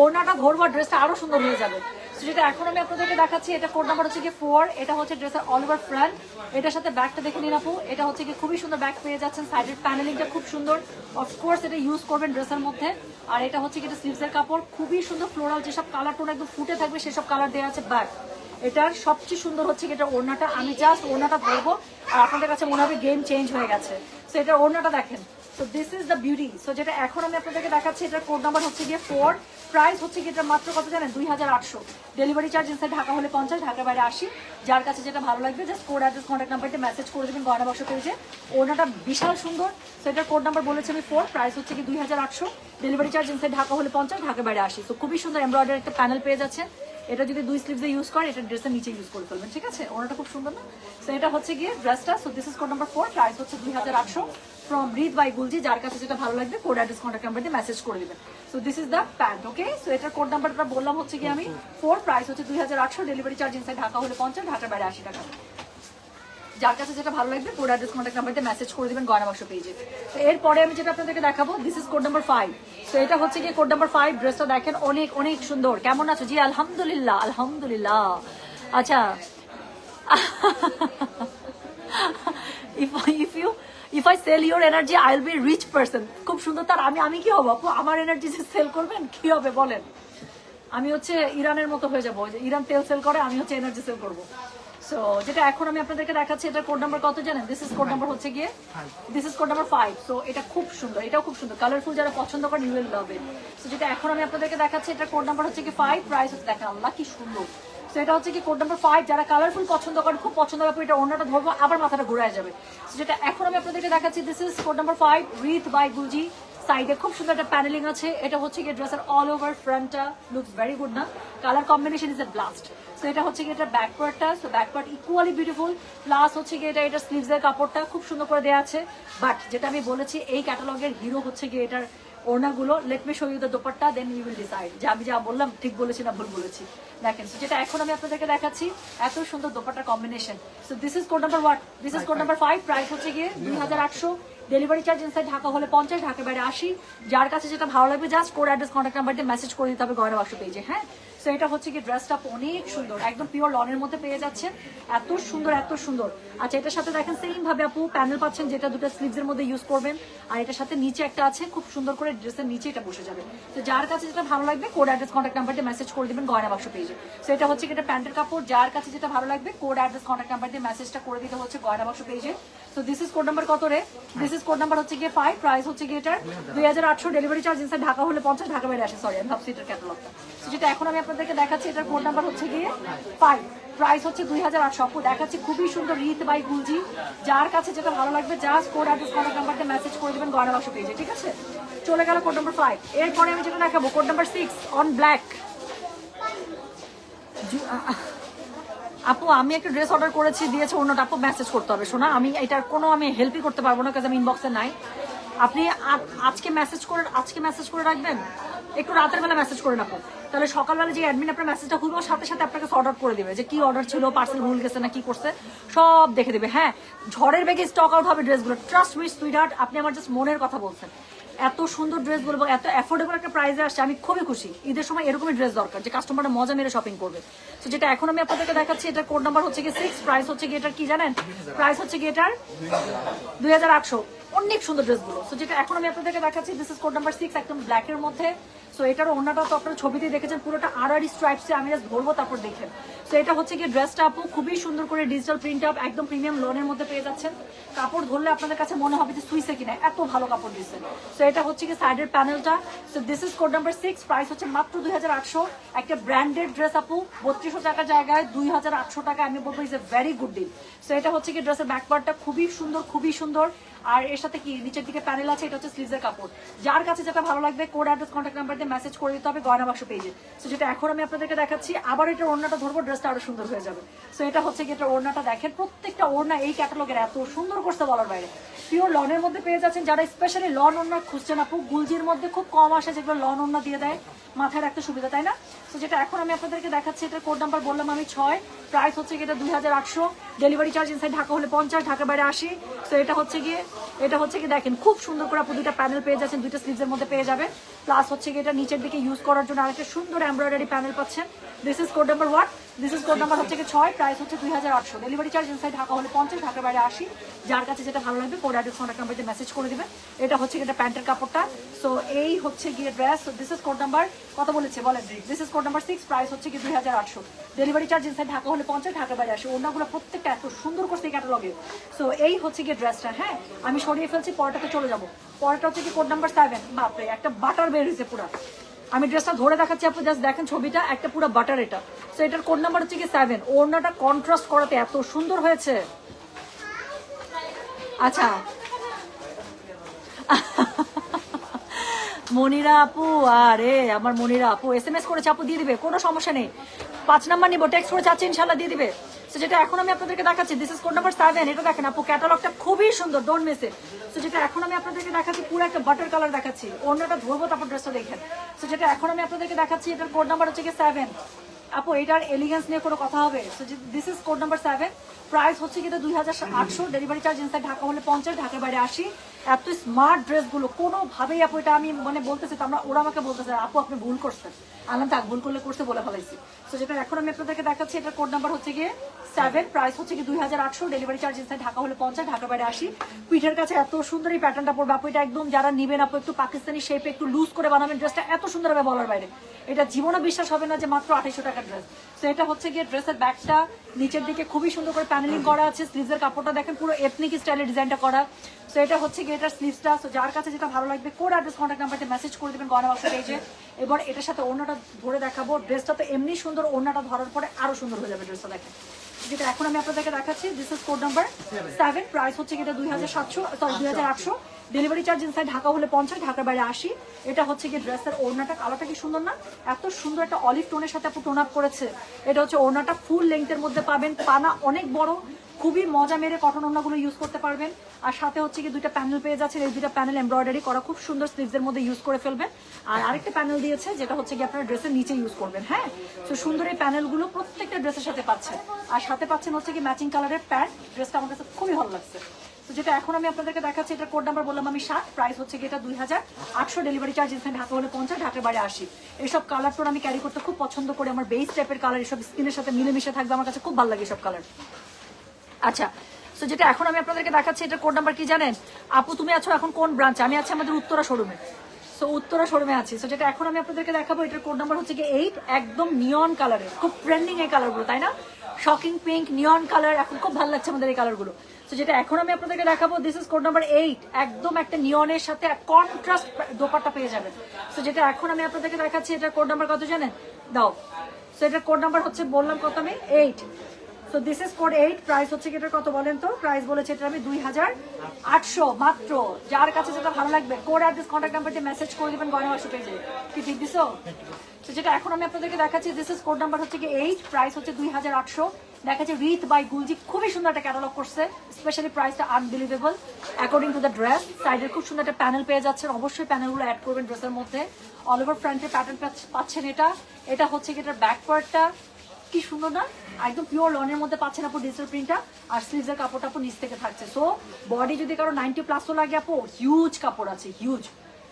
ওনাটা ঘোরবার ড্রেসটা আরো সুন্দর হয়ে যাবে। তো যেটা এখন আমি আপনাদেরকে দেখাচ্ছি, এটা কোড নাম্বার হচ্ছে কি 4, এটা হচ্ছে ড্রেসের অল ওভার ফ্রন্ট। এটার সাথে ব্যাকটা দেখে নিন আপু, এটা হচ্ছে কি খুবই সুন্দর ব্যাক পেয়ে যাচ্ছেন, সাইডের প্যানেলিংটা খুব সুন্দর, অফকোর্স এটা ইউজ করবেন ড্রেসের মধ্যে। আর এটা হচ্ছে কি এটা স্লিভসের কাপড়, খুবই সুন্দর ফ্লোরাল, যেসব কালার টোন একদম ফুটে থাকবে সেসব কালার দেওয়া আছে ব্যাক। এটার সবচেয়ে সুন্দর হচ্ছে কি এটা ওড়নাটা, আমি জাস্ট ওড়নাটা ধরবো আর আপনাদের কাছে মনে হবে গেম চেঞ্জ হয়ে গেছে। সো এটার ওড়নাটা দেখেন, তো so this is the beauty. So যেটা এখন আমি আপনাদেরকে দেখাচ্ছি এটার কোড নাম্বার হচ্ছে গিয়ে 4, প্রাইস হচ্ছে গিয়ে এটা মাত্র কত জানেন 2800। ডেলিভারি চার্জ ইনসাইড ঢাকা হলে 50, ঢাকার বাইরে 80। যার কাছে যেটা ভালো লাগবে জাস্ট কোড অ্যাড্রেস কন্ট্যাক্ট নাম্বারতে মেসেজ করে দেবেন গয়না বাক্স পেজে। ওনাটা বিশাল সুন্দর। সো এটার কোড নাম্বার বলেছি আমি 4, প্রাইস হচ্ছে কি 2800। ডেলিভারি চার্জ ইনসাইড ঢাকা হলে 50, ঢাকার বাইরে 80। তো খুবই সুন্দর এমব্রয়ডারি একটা প্যানেল পেয়ে যাচ্ছে। এটা যদি 2 স্লিভসে ইউজ করে এটা ড্রেসের নিচে ইউজ করে ফেলবেন, ঠিক আছে? ওনাটা খুব সুন্দর না? সো এটা হচ্ছে গিয়ে ড্রেসটা। So this is code number 4, price হচ্ছে 2800 ফ্রম রিদ বাই গুলজি। যার কাছে যেটা ভালো লাগবে কোড অ্যাড্রেস কন্ট্যাক্ট নাম্বার দিয়ে মেসেজ করে দিবেন। So this is the pant, okay? So এটার কোড নাম্বারটা বললাম হচ্ছে কি আমি 4, প্রাইস হচ্ছে 2800। ডেলিভারি চার্জ ইনসাইড ঢাকা হলে 50, ঢাকার বাইরে 80 টাকা। যার কাছে যেটা ভালো লাগবে কোড অ্যাড্রেস কন্ট্যাক্ট নাম্বার দিয়ে মেসেজ করে দিবেন গয়না বাক্স পেজে। তো এরপরে আমি যেটা আপনাদেরকে দেখাবো দিস ইজ কোড নাম্বার 5। তো এটা হচ্ছে গিয়ে কোড নাম্বার 5। ড্রেসটা দেখেন অনেক অনেক সুন্দর। কেমন আছো? জি আলহামদুলিল্লাহ, আলহামদুলিল্লাহ। আচ্ছা if I sell your energy I will be rich person. খুব সুন্দর। তার আমি কি হবো আপু? আমার এনার্জি যে সেল করবেন কি হবে বলেন? আমি হচ্ছে ইরানের মতো হয়ে যাবো, যে ইরান তেল সেল করে, আমি হচ্ছে এনার্জি সেল করবো। সো যেটা এখন আমি আপনাদেরকে দেখাচ্ছি এটা কোড নাম্বার কত জানেন? দিস ইজ কোড নাম্বার হচ্ছে গিয়ে this is code number 5। So এটা খুব সুন্দর, এটাও খুব সুন্দর, কালারফুল। যারা পছন্দ করেন you will love it. So যেটা এখন আমি আপনাদেরকে দেখাচ্ছি এটা কোড নাম্বার হচ্ছে কি 5, প্রাইস হচ্ছে দেখেন আল্লাহ কি সুন্দর। সো এটা হচ্ছে কি কোড নাম্বার 5। যারা কালারফুল পছন্দ করেন, খুব পছন্দ হবে, এটা অন্যটা ধরবো আবার মাথাটা ঘুরে যাবে। সো যেটা এখন আমি আপনাদেরকে দেখাচ্ছি this is code number 5, Rith by Gulji. সাইডে খুব সুন্দর একটা প্যানেলিং আছে। এটা হচ্ছে কি ড্রেসের অল ওভার ফ্রন্টটা লুকস ভেরি গুড না? Colour combination is a blast. So এটা হচ্ছে কি এটা ব্যাক পার্টটা। So back part equally beautiful, plus হচ্ছে কি এটা স্লিভসের কাপড়টা খুব সুন্দর করে দেওয়া আছে। বাট যেটা আমি বলেছি এই ক্যাটালগের হিরো হচ্ছে কি এটার ওড়নাগুলো। Let me show you the dupatta, then you will decide যে আমি যা বললাম ঠিক বলেছি না ভুল বলেছি। দেখেন সো যেটা এখন আমি আপনাদেরকে দেখাচ্ছি এত সুন্দর দোপাট্টার combination. So this is code number 1, this is code number 5, price হচ্ছে গিয়ে 2800। ডেলিভারি চার্জ ইনসাইড ঢাকা হলে 50, ঢাকার বাইরে 80। যার কাছে যেটা ভালো লাগবে just code address contact number দিয়ে মেসেজ করে দিতে হবে গয়না বাক্স পেজে, হ্যাঁ? সো এটা হচ্ছে কি ড্রেসটা অনেক সুন্দর, একদম পিওর লনের মধ্যে পেয়ে যাচ্ছেন। এত সুন্দর, এত সুন্দর। আচ্ছা এটার সাথে দেখেন সেম ভাবে আপু প্যানেল পাচ্ছেন, যেটা দুটো স্লিভসের মধ্যে ইউজ করবেন। আর এটার সাথে নিচে একটা আছে, খুব সুন্দর করে ড্রেসের নিচে এটা বসে যাবে। তো যার কাছে যেটা ভালো লাগবে কোড অ্যাড্রেস কন্ট্যাক্ট নাম্বার দিয়ে মেসেজ করে দিবেন গয়না বাক্স পেজে। সো এটা হচ্ছে কি এটা প্যান্টের কাপড়। যার কাছে যেটা ভালো লাগবে কোড অ্যাড্রেস কন্ট্যাক্ট নাম্বার দিয়ে মেসেজটা করে দিতে হচ্ছে গয়না বাক্স পেজে। So this is code number কত রে? দিস ইজ কোড নাম্বার হচ্ছে গিয়ে 5, প্রাইস হচ্ছে গিয়ে এটার 2800। ডেলিভারি চার্জ ইনসাইড ঢাকা হলে 50, ঢাকা বাইরে আসে। সরি আমি ভাবছি এটার ক্যাটালগটা। সো যেটা এখন আমি আপনাদেরকে দেখাচ্ছি এটার কোড নাম্বার হচ্ছে গিয়ে 5, প্রাইস হচ্ছে 2800। আপু দেখাচ্ছি খুবই সুন্দর রিথ বাই গুলজি। যার কাছে যেটা ভালো লাগবে just code address contact number দিয়ে মেসেজ করে দিবেন গয়না বাক্স পেজে, ঠিক আছে? চলে গেল কোড নাম্বার 5। এরপরে আমি যেটা দেখাবো কোড নাম্বার 6 অন ব্ল্যাক। আপু আমি একটা ড্রেস অর্ডার করেছি, দিয়েছে অন্যটা, আপু মেসেজ করতে হবে শোনা। আমি এটার কোনো আমি হেল্পই করতে পারবো না, কারণ আমি ইনবক্সে নাই। আপনি আজকে মেসেজ করে রাখবেন, একটু রাতের বেলা মেসেজ করে রাখো, তাহলে সকালবেলা যে অ্যাডমিন আপনার মেসেজটা খুলবো সাথে সাথে আপনাকে অর্ডার করে দিবে যে কি অর্ডার ছিল, পার্সেল ভুল গেছে না কি করছে সব দেখে দেবে। হ্যাঁ ঝড়ের বেগে স্টক আউট হবে ড্রেসগুলো, ট্রাস্ট মি সুইটহার্ট। আপনি আমার জাস্ট মনের কথা বলছেন। এত সুন্দর ড্রেসগুলো এবং এত অ্যাফোর্ডেবল একটা প্রাইসে আসছে, আমি খুবই খুশি। ঈদের সময় এরকমই ড্রেস দরকার যে কাস্টমাররা মজা মেরে শপিং করবে। তো যেটা এখন আমি আপনাদেরকে দেখাচ্ছি এটা কোড নাম্বার হচ্ছে গিয়ে 6, প্রাইস হচ্ছে গিয়ে এটার কি জানেন? প্রাইস হচ্ছে গিয়ে এটার 2800। অনেক সুন্দর ড্রেসগুলো। সো যেটা এখন আমি আপনাদেরকে দেখাচ্ছি দিস ইজ কোড নাম্বার 6, একদম ব্ল্যাকের মধ্যে। সো এটার ওড়নাটা তো আপনারা ছবিতেই দেখেছেন, পুরোটা আড়াআড়ি স্ট্রাইপসে। আমি জাস্ট ধরবো তারপর দেখেন। সো এটা হচ্ছে গিয়ে ড্রেসটা আপু খুবই সুন্দর করে ডিজিটাল প্রিন্ট আপ, একদম প্রিমিয়াম লনের মধ্যে পেয়ে যাচ্ছেন। কাপড় ধরলে আপনাদের কাছে মনে হবে যে সুইসে কিনা, এত ভালো কাপড় দিচ্ছে। সো এটা হচ্ছে গিয়ে সাইডের প্যানেলটা। So this is code number 6, price হচ্ছে মাত্র 2800। একটা ব্র্যান্ডেড ড্রেস আপু 3200 টাকার জায়গায় 2800 টাকা আমি বলবো is a very good deal. So এটা হচ্ছে গিয়ে ড্রেসের ব্যাক পার্টটা খুবই সুন্দর, খুবই সুন্দর। আর এর সাথে কি নিচের দিকে প্যানেল আছে, এটা হচ্ছে স্লিভসের কাপড়। যার কাছে যেটা ভালো লাগবে কোড অ্যাড্রেস কন্ট্যাক্ট নাম্বার দিয়ে মেসেজ করে দিতে হবে গয়না বাক্স পেজে। সো যেটা এখন আমি আপনাদেরকে দেখাচ্ছি, আবার এটার ওড়নাটা ধরবো, ড্রেসটা আরো সুন্দর হয়ে যাবে। সো এটা হচ্ছে কি এটা ওড়নাটা দেখেন, প্রত্যেকটা ওড়না এই ক্যাটালগের এত সুন্দর করছে বলার বাইরে। পিওর লনের মধ্যে পেয়ে যাচ্ছেন। যারা স্পেশালি লন ওড়না খুঁজছেন আপু, গুলজির মধ্যে খুব কম আসে যেগুলো লন ওড়না দিয়ে দেয়, মাথায় রাখতে সুবিধা, তাই না? তো যেটা এখন আমি আপনাদেরকে দেখাচ্ছি এটার কোড নাম্বার বললাম আমি 6, প্রাইস হচ্ছে কি এটা 2800। ডেলিভারি চার্জ ইনসাইড ঢাকা হলে 50, ঢাকার বাইরে 80। তো এটা হচ্ছে কি দেখেন খুব সুন্দর করে আপু দুইটা প্যানেল পেয়ে যাচ্ছেন, দুইটা স্লিভসের মধ্যে পেয়ে যাবেন। প্লাস হচ্ছে কি এটা নিচের দিকে ইউজ করার জন্য আরেকটা সুন্দর এমব্রয়ডারি প্যানেল পাচ্ছেন। This is code number 1, this is code number হচ্ছে কি 6, প্রাইস হচ্ছে 2800। ডেলিভারি চার্জ ইনসাইড ঢাকা হলে 50, ঢাকার বাইরে 80। যার কাছে যেটা ভালো লাগবে কোড অ্যাড্রেস কন্ট্যাক্ট নাম্বারে মেসেজ করে দিবেন। এটা হচ্ছে কি এটা প্যান্টের কাপড়টা। সো এই হচ্ছে গিয়ে dress. This is code number কত বলেছে বলেন? This is code number 6, price হচ্ছে কি 2800। ডেলিভারি চার্জ ইনসাইড ঢাকা হলে 50, ঢাকার বাইরে 80। ওনাগুলো প্রত্যেকটা এত সুন্দর করছে এই ক্যাটালগে। সো এই হচ্ছে গিয়ে ড্রেসটা। হ্যাঁ আমি সরিয়ে ফেলছি, পরেরটাতে চলে যাবো। পরেরটা হচ্ছে কি কোড নাম্বার 7। বাপরে একটা বাটার বের হয়েছে পুরো। আমি ড্রেসটা ধরে দেখাচ্ছি, আপনি জাস্ট দেখেন ছবিটা, একটা পুরো বাটার এটা। সো এটার কোড নাম্বার হচ্ছে কি 7। ওড়নাটা কন্ট্রাস্ট করাতে এত সুন্দর হয়েছে। আচ্ছা মনিরা আপু, আরে আমার মনিরা আপু SMS করেছে, আপু দিয়ে দিবে, কোনো সমস্যা নেই। 5 নাম্বার নিবো, টেক্সট করে চাচ্ছি, ইনশাল্লাহ দিয়ে দিবে। তো যেটা এখন আমি আপনাদেরকে দেখাচ্ছি, দিস ইজ কোড নাম্বার 7। এটা দেখেন আপু, ক্যাটালগটা খুবই সুন্দর, ডোন্ট মিস ইট। তো যেটা এখন আমি আপনাদেরকে দেখাচ্ছি, পুরো একটা বাটার কালার দেখাচ্ছি, অন্যটা ধরবো, তারপর ড্রেসটা দেখেন। তো যেটা এখন আমি আপনাদেরকে দেখাচ্ছি, এটার কোড নাম্বার হচ্ছে কি 7। আপু এটার এলিগেন্স নিয়ে কোনো কথা হবে? So this is code number 7। Price হচ্ছে কি 2800, ডেলিভারি চার্জ ইনসাইড ঢাকা হলে 50, ঢাকার বাইরে 80। এত স্মার্ট ড্রেসগুলো কোনোভাবেই আপু, এটা আমি মানে বলতেছি তো, ওরা আমাকে বলতেছে আপু আপনি ভুল করছেন। আনলাম থাক, ভুল করলে করতে বলে ফেলাইছি। তো যেটা এখন আমি আপনাদেরকে দেখাচ্ছি, এটার কোড নাম্বার হচ্ছে গিয়ে 7। প্রাইস হচ্ছে কি 2800, ডেলিভারি চার্জ ইনসাইড ঢাকা হলে 50, ঢাকার বাইরে 80। পিঠের কাছে এত সুন্দর এই প্যাটার্নটা পড়বে আপু, এটা একদম যারা নিবেন আপু, একটু পাকিস্তানি শেপে একটু লুজ করে বানাবেন ড্রেসটা, এত সুন্দর হবে বলার বাইরে। এটা জীবনে বিশ্বাস হবে না যে মাত্র 2800 টাকার ড্রেস। তো এটা হচ্ছে গিয়ে ড্রেসের ব্যাকটা নিচের দিকে খুবই সুন্দর করে প্যানেলিং করা আছে, স্লিভসের কাপড়টা দেখেন পুরো এথনিক স্টাইলের ডিজাইনটা করা। তো এটা হচ্ছে গিয়ে এটার স্লিভসটা। তো যার কাছে যেটা ভালো লাগবে কোড অ্যাড্রেস কন্ট্যাক্ট নাম্বারতে মেসেজ করে দেবেন গয়না বাক্স পেজে। এবার এটার সাথে ওড়নাটা ধরে দেখাবো, ড্রেসটা তো এমনি সুন্দর, ওড়নাটা ধরার পরে আরো সুন্দর হয়ে যাবে ড্রেসটা। দেখেন যেটা এখন আমি আপনাদেরকে দেখাচ্ছি, this is code number 7। Price হচ্ছে কি 2800, ডেলিভারি চার্জ ইনসাইড ঢাকা হলে 50, ঢাকার বাইরে 80। এটা হচ্ছে কি ড্রেসের ওড়নাটা, কালারটা কি সুন্দর না? এত সুন্দর একটা অলিভ টোনের সাথে আপু টোন আপ করেছে। এটা হচ্ছে ওড়নাটা ফুল লেংথের মধ্যে পাবেন, পানা অনেক বড়, খুবই মজা মেরে কটন ওড়নাগুলো ইউজ করতে পারবেন। আর সাথে হচ্ছে কি দুইটা প্যানেল পেয়ে যাচ্ছে, এই দুইটা প্যানেল এমব্রয়ডারি করা, খুব সুন্দর স্লিভসের মধ্যে ইউজ করে ফেলবেন। আর আরেকটা প্যানেল দিয়েছে যেটা হচ্ছে কি আপনার ড্রেসের নিচে ইউজ করবেন। হ্যাঁ, তো সুন্দর এই প্যানেলগুলো প্রত্যেকটা ড্রেসের সাথে পাচ্ছেন। আর সাথে পাচ্ছেন হচ্ছে কি ম্যাচিং কালারের প্যান্ট। ড্রেসটা আমার কাছে খুবই ভালো লাগছে। তো যেটা এখন আমি আপনাদেরকে দেখাচ্ছি, এটার কোড নাম্বার বললাম আমি 7। প্রাইস হচ্ছে কি এটা 2800, ডেলিভারি চার্জ ইনসাইড ঢাকা হলে 50, ঢাকার বাইরে 80। এইসব কালার টোন আমি ক্যারি করতে খুব পছন্দ করি, আমার বেস টাইপের কালার, এসব স্কিনের সাথে মিলেমিশে থাকবে, আমার কাছে খুব ভালো লাগে এসব কালার। আচ্ছা, তো যেটা এখন আমি আপনাদেরকে দেখাচ্ছি, এটার কোড নাম্বার কি জানেন আপু? তুমি আছো এখন কোন ব্রাঞ্চে? আমি আছি আমাদের উত্তরা শোরুমে। সো উত্তরা শোরুমে আছি। সো যেটা এখন আমি আপনাদেরকে দেখাবো, এটার কোড নাম্বার হচ্ছে কি 8। একদম নিয়ন কালারের, খুব ট্রেন্ডিং এই কালারগুলো, তাই না? শকিং পিঙ্ক, নিয়ন কালার, এখন খুব ভালো লাগছে আমাদের এই কালারগুলো। তো যেটা এখন আমি আপনাদেরকে দেখাবো, দিস ইজ কোড নাম্বার 8। একদম একটা নিয়নের সাথে কন্ট্রাস্ট দোপাট্টা পেয়ে যাবেন। তো যেটা এখন আমি আপনাদেরকে দেখাচ্ছি, এটার কোড নাম্বার কত জানেন? দাও। সো এটার কোড নাম্বার হচ্ছে বললাম কত আমি? 8। So this is code 8। Price হচ্ছে কি এটার কত বলেন তো? প্রাইস বলেছে এটা আমি 2800 মাত্র। যার কাছে যেটা ভালো লাগবে কোড অ্যাড্রেস কন্ট্যাক্ট নাম্বার দিয়ে মেসেজ করে দিবেন গয়না বাক্স পেজে। কি ঠিক দিছো? তো যেটা এখন আমি আপনাদেরকে দেখাচ্ছি, দিস ইজ কোড নাম্বার হচ্ছে কি 8। প্রাইস হচ্ছে 2800। দেখাচ্ছে রিথ বাই গুলজি, খুবই সুন্দর একটা ক্যাটালগ করছে, স্পেশালি প্রাইসটা unbelievable according to the dress. সাইডের খুব সুন্দর একটা প্যানেল পেয়ে যাচ্ছেন, অবশ্যই প্যানেলগুলো অ্যাড করবেন ড্রেসের মধ্যে। অল ওভার ফ্রন্টের প্যাটার্ন পাচ্ছেন। এটা হচ্ছে কি এটার ব্যাক পার্টটা কি সুন্দর না, একদম পিওর লনের মধ্যে পাচ্ছেন আপু ডিজিটাল প্রিন্টটা। আর স্লিভসের কাপড়টা আপু নিচ থেকে থাকছে। সো বডি যদি কারো 90+ লাগে আপু, হিউজ কাপড় আছে, হিউজ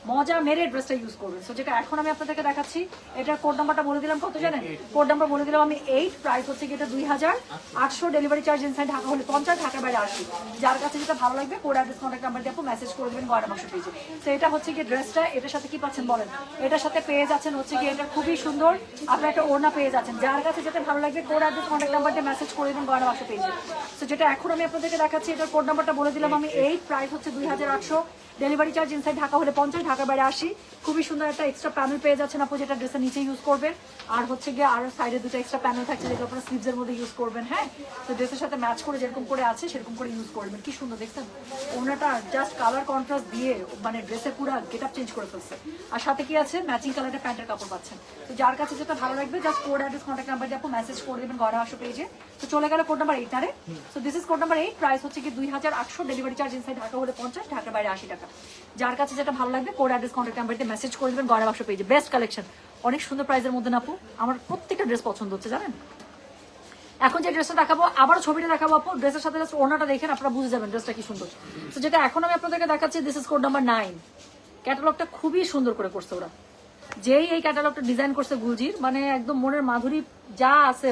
মজা মেরে ড্রেসটা ইউজ করবেন। সো যেটা এখন আমি আপনাদেরকে দেখাচ্ছি, এটার কোড নাম্বারটা বলে দিলাম কত জানেন? কোড নাম্বার বলে দিলাম আমি 8। প্রাইস হচ্ছে কি এটা 2800, ডেলিভারি চার্জ ইনসাইড ঢাকা হলে 50, ঢাকার বাইরে 80। যার কাছে যেটা ভালো লাগবে কোড অ্যাড্রেস কন্ট্যাক্ট নাম্বার দিয়ে আপু মেসেজ করে দেবেন গয়না বাক্স পেজে। তো এটা হচ্ছে কি ড্রেসটা, এটার সাথে কি পাচ্ছেন বলেন? এটার সাথে পেয়ে যাচ্ছেন হচ্ছে কি এটা খুবই সুন্দর আপনার একটা ওড়না পেয়ে যাচ্ছেন। যার কাছে যেটা ভালো লাগবে কোড অ্যাড্রেস কন্ট্যাক্ট নাম্বার দিয়ে মেসেজ করে দেবেন গয়না বাক্স পেজে। তো যেটা এখন আমি আপনাদেরকে দেখাচ্ছি, এটার কোড নাম্বারটা বলে দিলাম আমি 8। প্রাইস হচ্ছে 2800, ডেলিভারি চার্জ ইনসাইড ঢাকা হলে 50, ঢাকার বাইরে 80। খুবই সুন্দর একটা এক্সট্রা প্যানেল পেয়ে যাচ্ছেন আপু, যেটা ড্রেসের নিচে ইউজ করবেন। আর হচ্ছে গিয়ে আর সাইডে দুটো এক্সট্রা প্যানেল থাকছে, যেগুলো আপনার স্লিভসের মধ্যে ইউজ করবেন। হ্যাঁ, তো ড্রেসের সাথে ম্যাচ করে যেরকম করে আছে সেরকম করে ইউজ করবেন। কি সুন্দর দেখছেন ওনাটা, জাস্ট কালার কন্ট্রাস্ট দিয়ে মানে ড্রেসের পুরো গেট আপ চেঞ্জ করে ফেলছে। আর সাথে কি আছে? ম্যাচিং কালারের প্যান্টের কাপড় পাচ্ছেন। তো যার কাছে যেটা ভালো লাগবে just code address contact number দিয়ে আপু মেসেজ করে দেবেন গয়না বাক্স পেজে। তো চলে গেল কোড নাম্বার 8 না রে? So this is code number 8। Price হচ্ছে কি 2800, ডেলিভারি চার্জ ইনসাইড ঢাকা হলে 50, ঢাকার বাইরে 80 টাকা। যার কাছে যেটা ভালো লাগবে কোড অ্যাড্রেস কন্ট্যাক্ট নাম্বার দিয়ে মেসেজ করে দেবেন গয়না বাক্স পেজে। বেস্ট কালেকশন, অনেক সুন্দর প্রাইসের মধ্যে না আপু, আমার প্রত্যেকটা ড্রেস পছন্দ হচ্ছে জানেন। এখন যে ড্রেসটা দেখাবো, আবার ছবিটা দেখাবো আপু, ড্রেসের সাথে জাস্ট ওড়নাটা দেখেন আপনারা বুঝে যাবেন ড্রেসটা কি সুন্দর। তো যেটা এখন আমি আপনাদেরকে দেখাচ্ছি, দিস ইজ কোড নাম্বার 9। ক্যাটালগটা খুবই সুন্দর করে করছে ওরা, যেই এই ক্যাটালগটা ডিজাইন করছে গুলজির, মানে একদম মনের মাধুরী যা আছে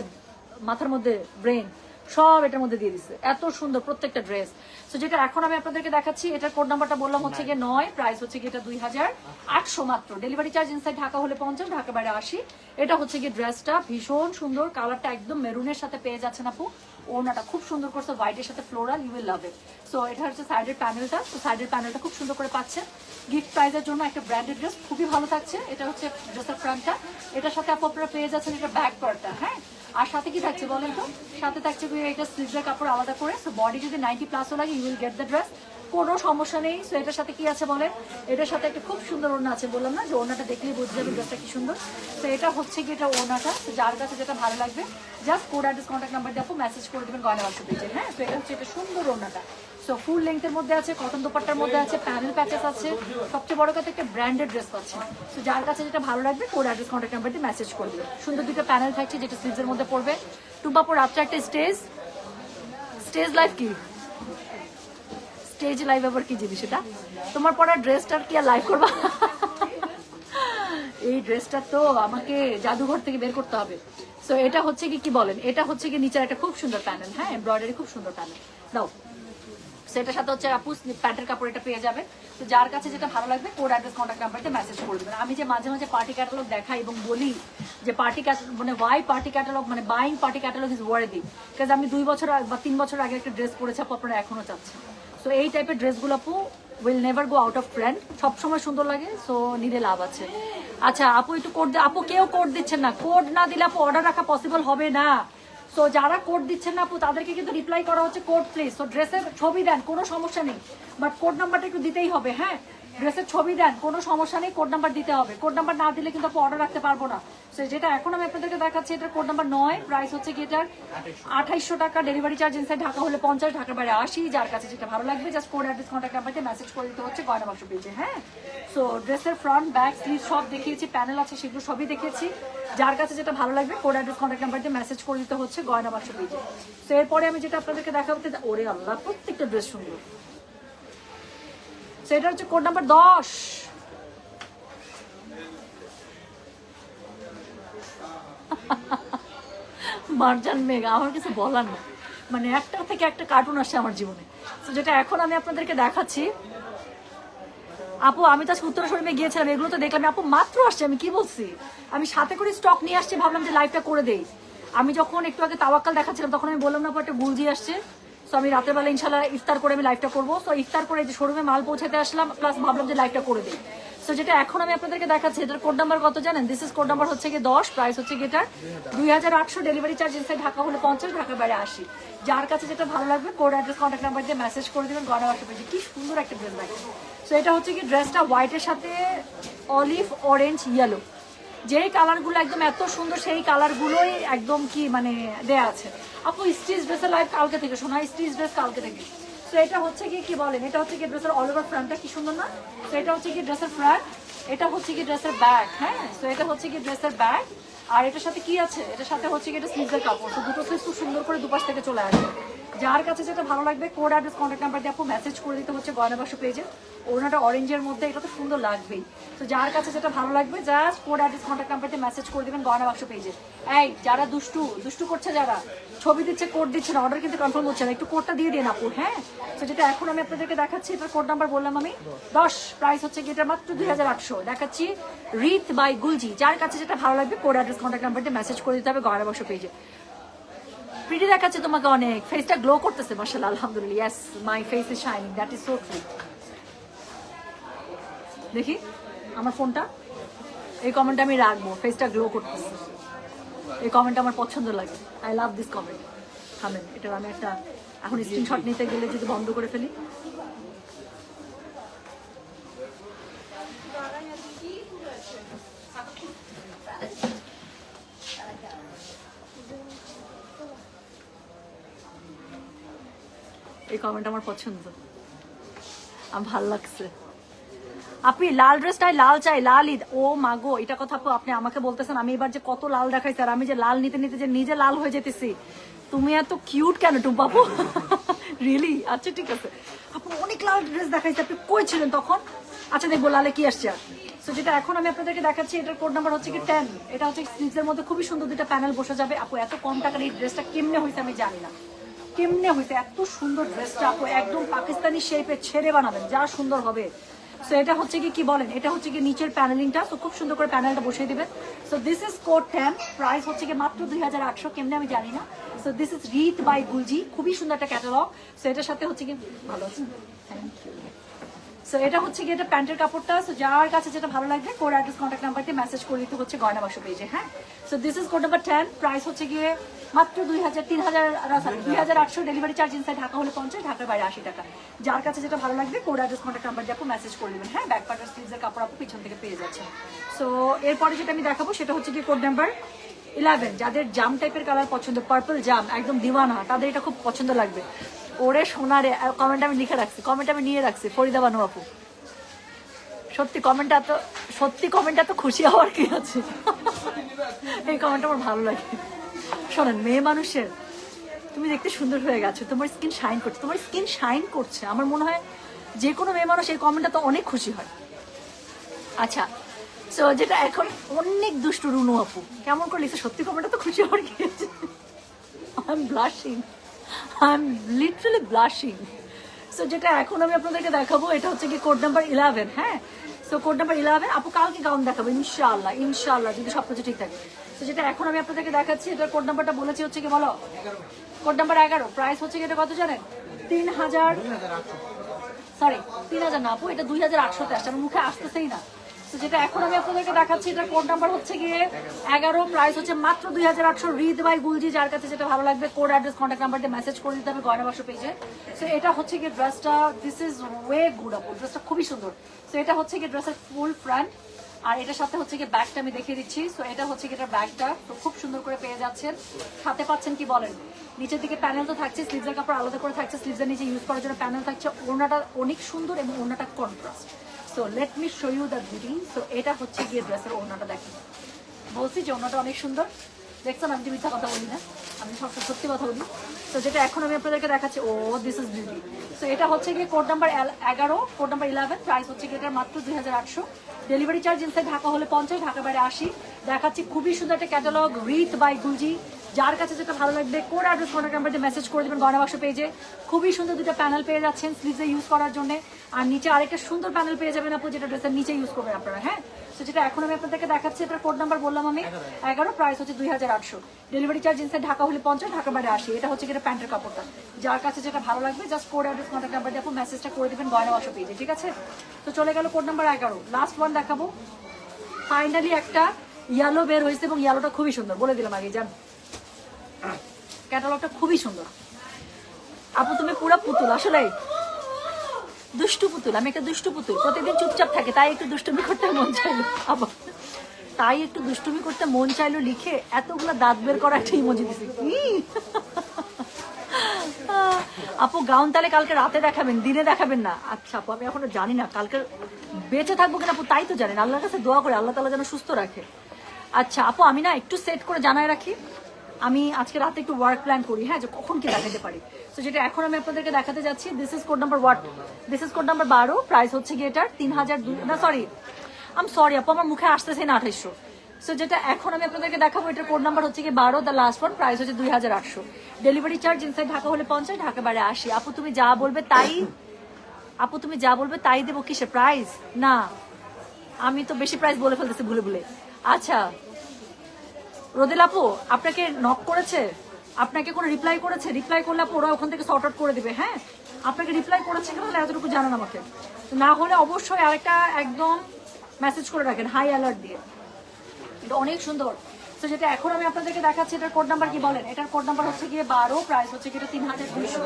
মাথার মধ্যে, ব্রেন সব এটার মধ্যে দিয়ে দিচ্ছে, এত সুন্দর প্রত্যেকটা ড্রেস। তো যেটা এখন আমি আপনাদেরকে দেখাচ্ছি, এটার কোড নাম্বারটা বললাম হচ্ছে গিয়ে 9। প্রাইস হচ্ছে গিয়ে এটা 2800 মাত্র, ডেলিভারি চার্জ ইনসাইড ঢাকা হলে 50, ঢাকা বাইরে 80। এটা হচ্ছে গিয়ে ড্রেসটা ভীষণ সুন্দর, কালারটা একদম মেরুনের সাথে পেয়ে যাচ্ছেন আপু। ওড়নাটা খুব সুন্দর করছে হোয়াইটের সাথে floral, you will love it. So এটা হচ্ছে সাইডের প্যানেলটা, তো সাইডের প্যানেলটা খুব সুন্দর করে পাচ্ছেন গিফট প্রাইজের জন্য, একটা ব্র্যান্ডেড ড্রেস, খুবই ভালো থাকছে। এটা হচ্ছে ড্রেসের ফ্রন্টটা, এটার সাথে আপনারা পেয়ে যাচ্ছেন এটা ব্যাক পার্টটা, হ্যাঁ। আর সাথে কি থাকছে বলেন তো, সাথে থাকছে এটা স্লিভসের কাপড় আলাদা করে, সো বডি যদি 90+ লাগে you will get the dress, কোনো সমস্যা নেই। সো এটার সাথে কি আছে বলেন, এটার সাথে একটা খুব সুন্দর ওড়না আছে, বললাম না যে ওড়নাটা দেখলেই বুঝতে যাবে ড্রেসটা কি সুন্দর। তো এটা হচ্ছে কি এটা ওড়নাটা, তো যার কাছে যেটা ভালো লাগবে just code address contact number দিয়ে মেসেজ করে দেবেন গয়না বাক্স পেজে, হ্যাঁ। তো এটা হচ্ছে এটা সুন্দর ওড়নাটা, সো ফুল লেন্থের মধ্যে আছে, কটন দোপাট্টার মধ্যে আছে, প্যানেল প্যাচেস আছে, সবচেয়ে বড় কথা একটা ব্র্যান্ডেড ড্রেস পাচ্ছেন। তো যার কাছে যেটা ভালো লাগবে কোড অ্যাড্রেস কন্ট্যাক্ট নাম্বার দিয়ে মেসেজ করে দেবেন। সুন্দর দুটো প্যানেল থাকছে যেটা স্লিভসের মধ্যে পড়বে। টুম্পাপুর রাত্রে একটা স্টেজ লাইফ কি স্টেজ লাইভ আবার কি জিনিস এটা, তোমার পরা ড্রেসটার কি আর লাইভ করবা? এই ড্রেসটা তো আমাকে জাদুঘর থেকে বের করতে হবে। সো এটা হচ্ছে কি বলেন, এটা হচ্ছে কি নিচের একটা খুব সুন্দর প্যানেল, হ্যাঁ, এমব্রয়ডারি খুব সুন্দর প্যানেল দাও। সেটার সাথে হচ্ছে আপু প্যান্টের কাপড় এটা পেয়ে যাবে। তো যার কাছে যেটা ভালো লাগবে কোড অ্যাড্রেস কন্ট্যাক্ট নাম্বারতে মেসেজ করে দেবেন। আমি যে মাঝে মাঝে পার্টি ক্যাটালগ দেখাই এবং বলি যে পার্টি মানে ওয়াই পার্টি ক্যাটালগ, মানে buying party catalogue is worthy, because আমি 2 বছর বা 3 বছর আগে একটা ড্রেস পরেছি আপু, আপনারা এখনো চাচ্ছেন। সো এই টাইপের ড্রেসগুলো আপু will never go out of trend, সবসময় সুন্দর লাগে, সো নিলে লাভ আছে। আচ্ছা আপু একটু কোড, আপু কেউ কোড দিচ্ছেন না, কোড না দিলে আপু অর্ডার রাখা পসিবল হবে না। সো যারা কোড দিচ্ছেন না আপু তাদেরকে কিন্তু রিপ্লাই করা হচ্ছে কোড প্লিজ। সো ড্রেসের ছবি দেন, কোনো সমস্যা নেই, বাট কোড নাম্বারটা একটু দিতেই হবে, হ্যাঁ। ড্রেসের ছবি দেন, কোনো সমস্যা নেই, কোড নাম্বার দিতে হবে। কোড নাম্বার না দিলে কিন্তু আপু অর্ডার রাখতে পারবো না। সো যেটা এখন আমি আপনাদেরকে দেখাচ্ছি এটার কোড নাম্বার 9, প্রাইস হচ্ছে কি এটার 2800 টাকা, ডেলিভারি চার্জ ইনসাইড ঢাকা হলে 50, ঢাকার বাইরে 80। যার কাছে যেটা ভালো লাগবে জাস্ট কোড অ্যাড্রেস কন্ট্যাক্ট নাম্বারতে মেসেজ করে দিতে হচ্ছে গয়না বাক্স পেজে, হ্যাঁ। সো ড্রেসের ফ্রন্ট ব্যাক স্লিভ সব দেখিয়েছি, প্যানেল আছে সেগুলো সবই দেখিয়েছি। যার কাছে যেটা ভালো লাগবে কোড অ্যাড্রেস কন্ট্যাক্ট নাম্বারতে মেসেজ করে দিতে হচ্ছে গয়না বাক্স পেজে। সো এরপরে আমি যেটা আপনাদেরকে দেখাবো, ওরে আল্লাহ প্রত্যেকটা ড্রেস সুন্দর। সো এটা হচ্ছে কোড নাম্বার 10। মার্জান মেঘা, আমার কিছু বলার না, মানে একটার থেকে একটা কার্টুন আসছে আমার জীবনে। তো যেটা এখন আমি আপনাদেরকে দেখাচ্ছি আপু, আমি তো আজকে উত্তরা শোরুমে গিয়েছিলাম, এগুলো তো দেখলাম আপু মাত্র আসছে, আমি কি বলছি, আমি সাথে করে স্টক নিয়ে আসছি, ভাবলাম যে লাইভটা করে দেই। আমি যখন একটু আগে তাওয়াক্কাল দেখাচ্ছিলাম তখন আমি বললাম না আপু একটা গুলজি আসছে, সো আমি রাতের বেলা ইনশাল্লাহ ইফতার করে আমি লাইভটা করবো। সো ইফতার করে যে শোরুমে মাল পৌঁছাতে আসলাম, প্লাস ভাবলাম যে লাইভটা করে দিই। সো যেটা এখন আমি আপনাদেরকে দেখাচ্ছি এটার কোড নাম্বার কত জানেন, দিস ইজ কোড নাম্বার হচ্ছে কি 10, প্রাইস হচ্ছে কি এটার 2800, ডেলিভারি চার্জ ইনসাইড ঢাকা হলে 50, ঢাকার বাইরে 80। যার কাছে যেটা ভালো লাগবে কোড অ্যাড্রেস কন্ট্যাক্ট নাম্বার দিয়ে মেসেজ করে দেবেন গয়না বাক্স পেজে। কি সুন্দর একটা ড্রেস দেখেন। সো এটা হচ্ছে কি ড্রেসটা হোয়াইটের সাথে অলিভ অরেঞ্জ ইয়েলো, যেই কালারগুলো একদম এত সুন্দর সেই কালারগুলোই একদম কি মানে দেয়া আছে। আপু স্টিচ ড্রেসের লাইভ কালকে থেকে, শোনা স্টিচ ড্রেস কালকে থেকে। তো এটা হচ্ছে কি বলেন, এটা হচ্ছে কি ড্রেসের অল ওভার ফ্রন্টটা কি সুন্দর না। তো এটা হচ্ছে কি ড্রেসের ফ্রন্ট, এটা হচ্ছে কি ড্রেসের ব্যাক, হ্যাঁ। তো এটা হচ্ছে কি ড্রেসের ব্যাক, আর এটার সাথে কি আছে, এটার সাথে হচ্ছে কি এটা স্লিভসের কাপড়। তো দুটো স্লিভ খুব সুন্দর করে দুপাশ থেকে চলে আসবে। যার কাছে যেটা ভালো লাগবে কোড অ্যাড্রেস কন্ট্যাক্ট নাম্বার দিয়ে আপু মেসেজ করে দিতে হচ্ছে গয়না বাক্স পেজে। ওড়নাটা অরেঞ্জের মধ্যে, এটা তো সুন্দর লাগবেই। তো যার কাছে যেটা ভালো লাগবে just code address contact number দিয়ে মেসেজ করে দেবেন গয়না বাক্স পেজে। এই যারা দুষ্টু করছে, যারা ছবি দিচ্ছে কোড দিচ্ছে না, অর্ডার কিন্তু কনফার্ম হচ্ছে না, একটু কোডটা দিয়ে দিন আপু, হ্যাঁ। তো যেটা এখন আমি আপনাদেরকে দেখাচ্ছি এটার কোড নাম্বার বললাম আমি 10, প্রাইস হচ্ছে কি এটা মাত্র 2800 দেখাচ্ছি, রিত বাই গুলজি। যার কাছে যেটা ভালো লাগবে কোড অ্যাড্রেস কন্ট্যাক্ট নাম্বার দিয়ে মেসেজ করে দিতে হবে গয়না বাক্স পেজে। প্রিটি দেখাচ্ছে তোমাকে অনেক, ফেসটা গ্লো করতেছে মাশাআল্লাহ, আলহামদুলিল্লাহ। Yes, my face is shining, that is so true. দেখি আমার ফোনটা, এই কমেন্ট আমি রাখবো, ফেসটা গ্লো করতেছে, এই কমেন্ট আমার পছন্দ লাগে, আই লাভ দিস কমেন্ট। থামেন, এটা আমি একটা এখন স্ক্রিনশট নিতে গেলে যদি বন্ধ করে ফেলি। এই কমেন্ট আমার পছন্দ, আমার ভাল লাগছে। আপনি লাল ড্রেসটাই লাল চাই, লাল ঈদ, ও মাগো এটা কথা আপনি আমাকে বলতেছেন, আমি এবার যে কত লাল দেখাইছি, আর আমি যে লাল নিতে নিতে যে নিজে লাল হয়ে যেতেছি। তুমি এত কিউট কেন টুম্পা আপু? রিয়েলি? আচ্ছা ঠিক আছে আপু, অনেক লাল ড্রেস দেখাইছে, আপনি কই ছিলেন তখন? আচ্ছা দেখবো লালে কি আসছে। সো যেটা এখন আমি আপনাদেরকে দেখাচ্ছি এটার কোড নাম্বার হচ্ছে কি 10, এটা হচ্ছে স্লিভসের মধ্যে খুবই সুন্দর দুটো প্যানেল বসে যাবে। আপু এত কম টাকার এই ড্রেসটা কেমনে হয়েছে আমি জানি না, কেমনে হয়েছে এত সুন্দর ড্রেসটা আপু, একদম পাকিস্তানি শেপে ছেড়ে বানাবেন, যা সুন্দর হবে। সো এটা হচ্ছে কি বলেন, এটা হচ্ছে কি নিচের প্যানেলিংটা, তো খুব সুন্দর করে প্যানেলটা বসিয়ে দিবেন। So this is code 10, price হচ্ছে কি মাত্র 2800, কেমনে আমি জানি না। So this is Rith by Gulji, খুবই সুন্দর একটা ক্যাটালগ। সো এটার সাথে হচ্ছে কি, ভালো আছে, থ্যাংক ইউ। সো এটা হচ্ছে কি এটা প্যান্টের কাপড়টা। সো যার কাছে যেটা ভালো লাগবে কোড অ্যাড্রেস কন্ট্যাক্ট নাম্বার দিয়ে মেসেজ করে দিতে হচ্ছে গয়না বাক্স পেজে। হ্যাঁ, so this is code number 10, price হচ্ছে গিয়ে মাত্র 2800, ডেলিভারি চার্জ ইনসাইড ঢাকা হলে 50, ঢাকার বাইরে 80 টাকা। যার কাছে যেটা ভালো লাগবে কোড অ্যাড্রেস কন্ট্যাক্ট নাম্বার দিয়ে আপু মেসেজ করে দেবেন। হ্যাঁ, ব্যাক পার্টার স্লিভসের কাপড় আপু পিছন থেকে পেয়ে যাচ্ছে। সো এরপরে যেটা আমি দেখাবো সেটা হচ্ছে কি কোড নাম্বার 11, যাদের জাম টাইপের কালার পছন্দ, পার্পল জাম একদম দিওয়ানা, তাদের এটা খুব পছন্দ লাগবে। ওরে সোনারে, কমেন্ট আমি লিখে রাখছি, কমেন্ট আমি নিয়ে রাখছি, ফরিদা বানু আপু। সত্যি কমেন্টটা তো খুশি হওয়ার কি আছে, এই কমেন্টটা আমার ভালো লাগে। শোনেন, মেয়ে মানুষের তুমি দেখতে সুন্দর হয়ে গেছো, তোমার স্কিন শাইন করছে, আমার মনে হয় যে কোনো মেয়ে মানুষ এই কমেন্টটা তো অনেক খুশি হয়। আচ্ছা, সো যেটা এখন অনেক দুষ্টু রুনু আপু কেমন করে লিখছে, সত্যি কমেন্টটা তো খুশি হওয়ার কি আছে। I am literally blushing. So যেটা এখন আমি আপনাদেরকে দেখাবো এটা হচ্ছে কি কোড নাম্বার 11। হ্যাঁ, সো কোড নাম্বার 11 আপু কালকে গাউন দেখাবো ইনশাআল্লাহ যদি সব কিছু ঠিক থাকে। তো যেটা এখন আমি আপনাদেরকে দেখাচ্ছি এটার কোড নাম্বারটা বলেছি হচ্ছে কি, বলো কোড নাম্বার 11, প্রাইস হচ্ছে কি এটা কত জানেন, 3000 না আপু, এটা 2800-তে আসছে, আমার মুখে আসতেছেই না। তো যেটা এখন আমি আপনাদেরকে দেখাচ্ছি এটার কোড নাম্বার হচ্ছে গিয়ে 11, প্রাইস হচ্ছে মাত্র 2800, রিদ বাই গুলজি। যার কাছে যেটা ভালো লাগবে কোড অ্যাড্রেস কন্ট্যাক্ট নাম্বার দিয়ে মেসেজ করে দিতে হবে গয়না বাক্স পেজে। সো এটা হচ্ছে গিয়ে ড্রেসটা, দিস ইজ ওয়ে গুড আপু, ড্রেসটা খুবই সুন্দর। সো এটা হচ্ছে গিয়ে ড্রেসের ফুল ফ্রন্ট, আর এটার সাথে হচ্ছে গিয়ে ব্যাগটা আমি দেখিয়ে দিচ্ছি। সো এটা হচ্ছে গিয়ে এটার ব্যাগটা, তো খুব সুন্দর করে পেয়ে যাচ্ছেন। সাথে পাচ্ছেন কি বলেন, নিচের দিকে প্যানেল তো থাকছে, স্লিভসের কাপড় আলাদা করে থাকছে, স্লিভসের নিচে ইউজ করার জন্য প্যানেল থাকছে, ওড়নাটা অনেক সুন্দর এবং ওড়নাটা contrast. So let me show you the beauty. So এটা হচ্ছে গিয়ে ড্রেসের ওড়নাটা, দেখেন বলছি যে ওড়নাটা অনেক সুন্দর, দেখছেন আমি যে মিথ্যা কথা বলি না, আমি সবসময় সত্যি কথা বলি। তো যেটা এখন আমি আপনাদেরকে দেখাচ্ছি, ও দিস ইজ বিউটি। সো এটা হচ্ছে গিয়ে code number 11, code number 11, price হচ্ছে গিয়ে এটা মাত্র 2800, ডেলিভারি চার্জ ইনসাইড ঢাকা হলে 50, ঢাকা বাইরে 80। দেখাচ্ছি খুবই সুন্দর একটা ক্যাটালগ, রিথ বাই গুলজি। যার কাছে যেটা ভালো লাগবে কোড অ্যাড্রেস কন্ট্যাক্ট নাম্বার দিয়ে মেসেজ করে দেবেন গয়না বাক্স পেজে। খুবই সুন্দর দুটো প্যানেল পেয়ে যাচ্ছেন স্লিভসে ইউজ করার জন্য, আর নিচে আরেকটা সুন্দর প্যানেল পেয়ে যাবেন আপু, যেটা ড্রেসের নিচে ইউজ করবেন আপনারা। হ্যাঁ, তো যেটা এখন আমি আপনাদেরকে দেখাচ্ছি এটার কোড নাম্বার বললাম আমি 11, প্রাইস হচ্ছে 2800, ডেলিভারি চার্জ ইনসাইড ঢাকা হলে 50, ঢাকা বাইরে 80। এটা হচ্ছে এটা প্যান্টের কাপড়টা, যার কাছে যেটা ভালো লাগবে just code address contact number দিয়ে আপু মেসেজটা করে দেবেন গয়না বাক্স পেজে, ঠিক আছে। তো চলে গেল কোড নাম্বার 11, লাস্ট ওয়ান দেখাবো। ফাইনালি একটা ইয়েলো বের হয়েছে এবং ইয়েলোটা খুবই সুন্দর, বলে দিলাম আগে, জান ক্যাটালগটা খুবই সুন্দর। আপু তুমি পুরো পুতুল, আসলে দুষ্টু পুতুল, আমি একটা দুষ্টু পুতুল, প্রতিদিন চুপচাপ থাকে, তাই একটু দুষ্টুমি করতে মন চাইলো, আবার তাই একটু দুষ্টুমি করতে মন চাইলো লিখে এতগুলো দাঁত বের করা একটা ইমোজি দিছি। আপু গাউন তাহলে কালকে রাতে দেখাবেন, দিনে দেখাবেন না? আচ্ছা আপু আমি এখনো জানি না কালকে বেঁচে থাকবো কিনা আপু, তাই তো জানেন, আল্লাহর কাছে দোয়া করে আল্লাহ তাআলা যেন সুস্থ রাখে। আচ্ছা আপু আমি না একটু সেট করে জানায় রাখি, আমি আজকে রাতে একটু ওয়ার্ক প্ল্যান করি, হ্যাঁ, যে কখন কি দেখাতে পারি। তো যেটা এখন আমি আপনাদেরকে দেখাতে যাচ্ছি, this is code number 12, price হচ্ছে গিয়ে এটার 3000, না সরি আপু আমার মুখে আসতেছে না 2800। সো যেটা এখন আমি আপনাদেরকে দেখাবো এটার কোড নাম্বার হচ্ছে গিয়ে 12, দ্য লাস্ট ওয়ান, প্রাইস হচ্ছে 2800, ডেলিভারি চার্জ ইনসাইড ঢাকা হলে 50, ঢাকা বাইরে 80। আপু তুমি যা বলবে তাই দেবো, কিসে প্রাইস না, আমি তো বেশি প্রাইস বলে ফেলতেছি ভুলে। আচ্ছা রোদেল আপু আপনাকে নক করেছে, আপনাকে কোনো রিপ্লাই করেছে? রিপ্লাই করলে আপু ওরা ওখান থেকে সর্ট আউট করে দিবে। হ্যাঁ, আপনাকে রিপ্লাই করেছে কিনা তাহলে এতটুকু জানান আমাকে, না হলে অবশ্যই আরেকটা একদম মেসেজ করে রাখেন হাই অ্যালার্ট দিয়ে, এটা অনেক সুন্দর। তো যেটা এখন আমি আপনাদেরকে দেখাচ্ছি এটার কোড নাম্বার কি বলেন, এটার কোড নাম্বার হচ্ছে গিয়ে 12, প্রাইস হচ্ছে গিয়ে 3200।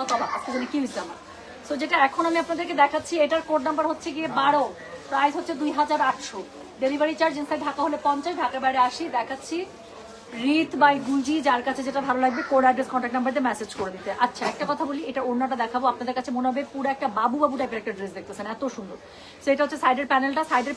তবা আজকে জানি কি হয়েছে আমার। সো যেটা এখন আমি আপনাদেরকে দেখাচ্ছি এটার কোড নাম্বার হচ্ছে গিয়ে 12, প্রাইস হচ্ছে 2800, ডেলিভারি চার্জ ইনসাইড ঢাকা হলে 50, ঢাকা বাইরে 80। দেখাচ্ছি রিথ বাই গুলজি, যার কাছে যেটা ভালো লাগবে কোড অ্যাড্রেস কন্ট্যাক্ট নাম্বার দিয়ে মেসেজ করে দিতে। আচ্ছা একটা কথা বলি, এটা ওড়নাটা দেখাবো, আপনাদের কাছে মনে হবে পুরো একটা বাবু টাইপের একটা ড্রেস দেখতেছেন, এত সুন্দর। সো এটা হচ্ছে সাইডের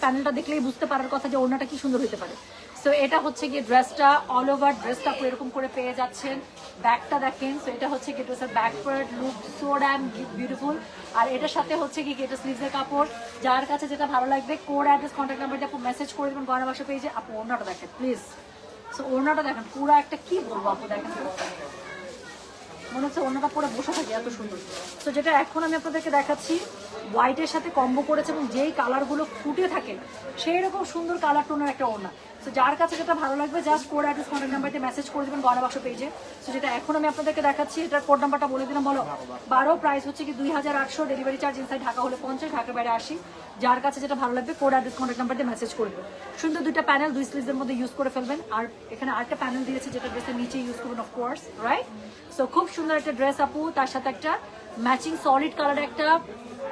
প্যানেলটা দেখলেই বুঝতে পারার কথা যে ওড়নাটা কি সুন্দর হতে পারে। সো এটা হচ্ছে গিয়ে ড্রেসটা, অল ওভার ড্রেসটা এরকম করে পেয়ে যাচ্ছেন। ব্যাকটা দেখেন, সো এটা হচ্ছে গিয়ে ড্রেসের back part, look so damn beautiful. আর এটার সাথে হচ্ছে কি এটা স্লিভসের কাপড়, যার কাছে যেটা ভালো লাগবে কোড অ্যাড্রেস কন্ট্যাক্ট নাম্বার দিয়ে আপু মেসেজ করে দেবেন গয়না বাক্স পেজে। আপু ওড়নাটা দেখেন প্লিজ, সো ওড়নাটা দেখেন পুরো একটা, কি বলবো আপু দেখেন হচ্ছে অন্যটা পরে বসে থাকে এত সুন্দর। তো যেটা এখন আমি আপনাদেরকে দেখাচ্ছি হোয়াইটের সাথে কম্বো করেছে এবং যেই কালারগুলো ফুটে থাকে সেই রকম সুন্দর কালার টোনের একটা ওড়না। তো যার কাছে যেটা ভালো লাগবে জাস্ট কোড অ্যাড্রেস কন্ট্যাক্ট নাম্বারতে মেসেজ করে দেবেন গয়না বাক্স পেজে। তো যেটা এখন আমি আপনাদেরকে দেখাচ্ছি এটার কোড নাম্বারটা বলে দিলাম, বলো 12, প্রাইস হচ্ছে কি 2800, ডেলিভারি চার্জ ইনসাইড ঢাকা হলে 50, ঢাকার বাইরে 80। যার কাছে যেটা ভালো লাগবে কোড অ্যাড্রেস কন্ট্যাক্ট নাম্বার দিয়ে মেসেজ করে দেবেন। সুন্দর দুইটা প্যানেল 2 স্লিভসের মধ্যে ইউজ করে ফেলবেন। আর এখানে আরেকটা প্যানেল দিয়েছে যেটা ড্রেসের নিচে ইউজ করবেন অফকোর্স, রাইট? সো খুব সুন্দর একটা ড্রেস আপু, তার সাথে একটা ম্যাচিং সলিড কালারের একটা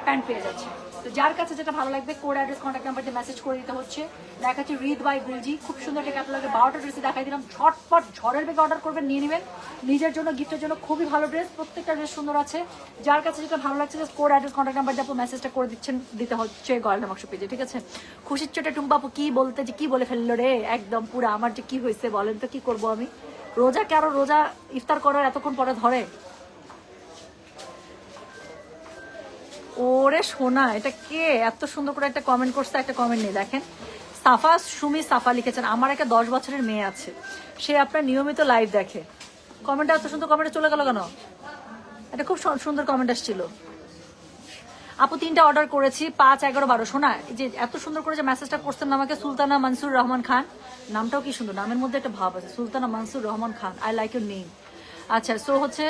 প্যান্ট পেয়ে যাচ্ছে। তো যার কাছে যেটা ভালো লাগবে কোড অ্যাড্রেস কন্ট্যাক্ট নাম্বার দিয়ে মেসেজ করে দিতে হচ্ছে। দেখাচ্ছি রিড বাই গুলজি, খুব সুন্দর একটা ক্যাটালগে 12টা ড্রেসে দেখাই দিলাম। ঝটপট ঝড়ের বেগে অর্ডার করবেন, নিয়ে নেবেন নিজের জন্য, গিফটের জন্য। খুবই ভালো ড্রেস, প্রত্যেকটা ড্রেস সুন্দর আছে। যার কাছে যেটা ভালো লাগছে just code address contact number দিয়ে আপু মেসেজটা করে দিতে হচ্ছে গয়না বাক্স পেজে, ঠিক আছে? খুশির চোটে টুম্পা আপু কি বলতে যে কি বলে ফেললো রে একদম পুরো। আমার যে কি হয়েছে বলেন তো, কি করবো আমি? রোজা কে আরো রোজা ইফতার করার এতক্ষণ পরে ধরে? ওরে সোনা, এটা কে এত সুন্দর করে একটা কমেন্ট করছে? একটা কমেন্ট নেই, দেখেন সাফা সুমি সাফা লিখেছেন, আমার একটা 10 বছরের মেয়ে আছে, সে আপনার নিয়মিত লাইভ দেখে। কমেন্টটা এত সুন্দর কমেন্টে চলে গেল কেন? এটা খুব সুন্দর কমেন্ট আসছিল। আপু 3টা অর্ডার করেছি, 5, 11, 12। শোনা যে এত সুন্দর করে যে মেসেজটা করছেন আমাকে, সুলতানা মনসুর রহমান খান, নামটাও কি সুন্দর, নামের মধ্যে একটা ভাব আছে, Sultana Mansur Rahman Khan, I like your name. আচ্ছা, সো হচ্ছে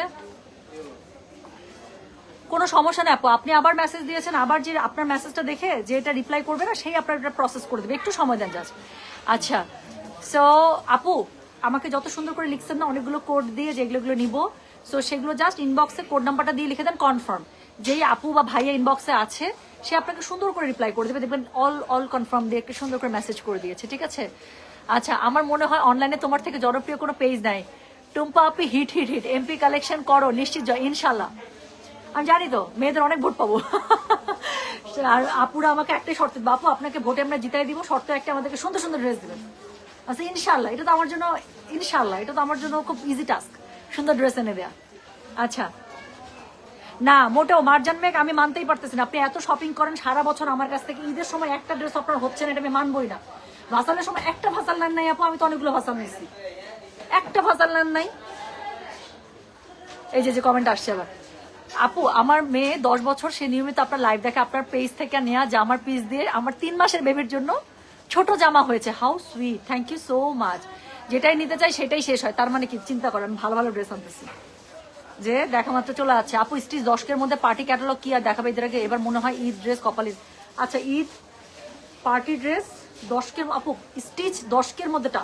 কোনো সমস্যা নেই আপু, আপনি আবার মেসেজ দিয়েছেন, আবার যে আপনার মেসেজটা দেখে যে এটা রিপ্লাই করবে না সেই আপনার এটা প্রসেস করে দেবে, একটু সময় দেন জাস্ট। আচ্ছা, সো আপু আমাকে যত সুন্দর করে লিখছেন না অনেকগুলো কোড দিয়ে যেগুলো নিব, সো সেগুলো জাস্ট ইনবক্সে কোড নাম্বারটা দিয়ে লিখে দেন কনফার্ম। যেই আপু বা ভাইয়া ইনবক্সে আছে সে আপনাকে সুন্দর করে রিপ্লাই করে দেবে, দেখবেন অল কনফার্ম দিয়ে একটা সুন্দর করে মেসেজ করে দিয়েছে, ঠিক আছে? আচ্ছা, আমার মনে হয় অনলাইনে তোমার থেকে জনপ্রিয় কোনো পেজ নাই। টুম্পা আপি hit hit hit, MP collection করো নিশ্চিত ইনশাল্লাহ। আমি জানি তো মেয়েদের অনেক ভোট পাবো। আর আপুরা আমাকে একটাই শর্ত, বাপু আপনাকে ভোটে আমরা জিতাই দিব, শর্ত একটা আমাদেরকে সুন্দর সুন্দর ড্রেস দেবেন। আচ্ছা ইনশাল্লাহ, এটা তো আমার জন্য, ইনশাল্লাহ এটা তো আমার জন্য খুব ইজি টাস্ক, সুন্দর ড্রেস এনে দেয়া। আচ্ছা, না মোটেও মার্জান মেঘ আমি মানতেই পারতেছি না, আপনি এত শপিং করেন সারা বছর আমার কাছ থেকে, ঈদের সময় একটা ড্রেস আপনার হচ্ছে না, এটা আমি মানবই না। ভাসালের সময় একটা ভাসাল নেন নাই আপু, আমি তো অনেকগুলো ভাসাল নিয়েছি, একটা ভাসাল নেন নাই। এই যে কমেন্ট আসছে আবার, আপু আমার মেয়ে 10 বছর, সে নিয়মিত আপনার লাইভ দেখে, আপনার পেজ থেকে নেওয়া জামার পিস দিয়ে আমার 3 মাসের বেবির জন্য ছোট জামা হয়েছে। How sweet, thank you so much. যেটাই নিতে চাই সেটাই শেষ হয়, তার মানে কি? চিন্তা করেন, ভালো ভালো ড্রেস আনতেছি যে দেখা মাত্র চলে যাচ্ছে। আপু স্টিচ 10-এর মধ্যে পার্টি ক্যাটালগ কি আর দেখাবে এদের আগে? এবার মনে হয় ঈদ ড্রেস কপালির। আচ্ছা, ঈদ পার্টি ড্রেস 10-এর আপু, স্টিচ 10-এর মধ্যেটা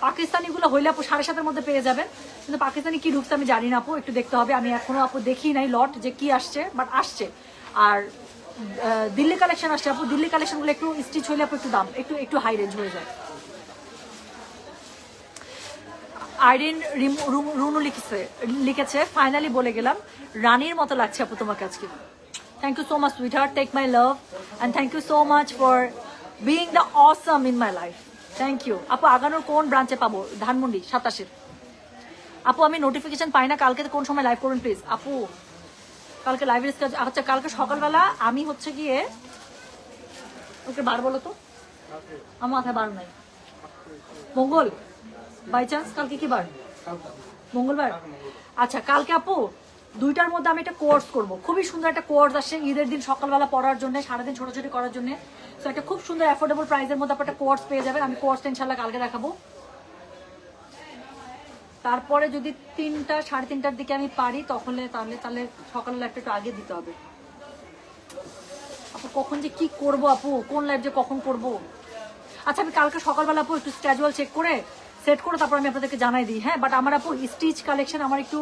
পাকিস্তানি গুলো হইলে আপু 7.5-এর মধ্যে পেয়ে যাবেন, কিন্তু পাকিস্তানি কি ঢুকছে আমি জানি না আপু, একটু দেখতে হবে। আমি এখনো আপু দেখি নাই লট যে কি আসছে, বাট আসছে। আর দিল্লি কালেকশন আসছে আপু, দিল্লি কালেকশন গুলো একটু স্টিচ হইলে আপু একটু দাম একটু হাই রেঞ্জ হয়ে যায়। আইরিন রুনু লিখেছে ফাইনালি বলে গেলাম, রানীর মতো লাগছে আপু তোমাকে আজকে। Thank you so much sweetheart, take my love and thank you so much for being the awesome in my life. Thank you আপু। আগানোর কোন ব্রাঞ্চে পাবো? ধানমন্ডি 27-এর। আপু আমি নোটিফিকেশন পাই না, কালকে কোন সময় লাইভ করবেন প্লিজ? আপু কালকে লাইভের স্কেজ, আচ্ছা কালকে সকালবেলা আমি হচ্ছে গিয়ে, ওকে বার বলো তো, আমার মাথায় বার নাই, মঙ্গল বাই চান্স, কালকে কি বার? মঙ্গলবার। আচ্ছা কালকে আপু 2টার মধ্যে আমি একটা কোর্স করব, খুবই সুন্দর একটা কোর্স আসছে ঈদের দিন সকালবেলা পড়ার জন্য, সারাদিন ছোটাছুটি করার জন্য। তো একটা খুব সুন্দর অ্যাফোর্ডেবল প্রাইসের মধ্যে আপনার একটা কোর্স পেয়ে যাবেন। আমি কোর্সটা ইনশাল্লাহ কালকে দেখাবো। তারপরে যদি 3টা 3:30টার দিকে আমি পারি তাহলে সকালবেলা একটু আগে দিতে হবে। আপু কখন যে কি করব আপু, কোন লাইভ যে কখন করব? আচ্ছা আমি কালকে সকালবেলা আপু একটু স্ক্যাজুয়াল চেক করে সেট করে তারপর আমি আপনাদেরকে জানাই দিই। হ্যাঁ, বাট আমার আপু স্টিচ কালেকশন আমার একটু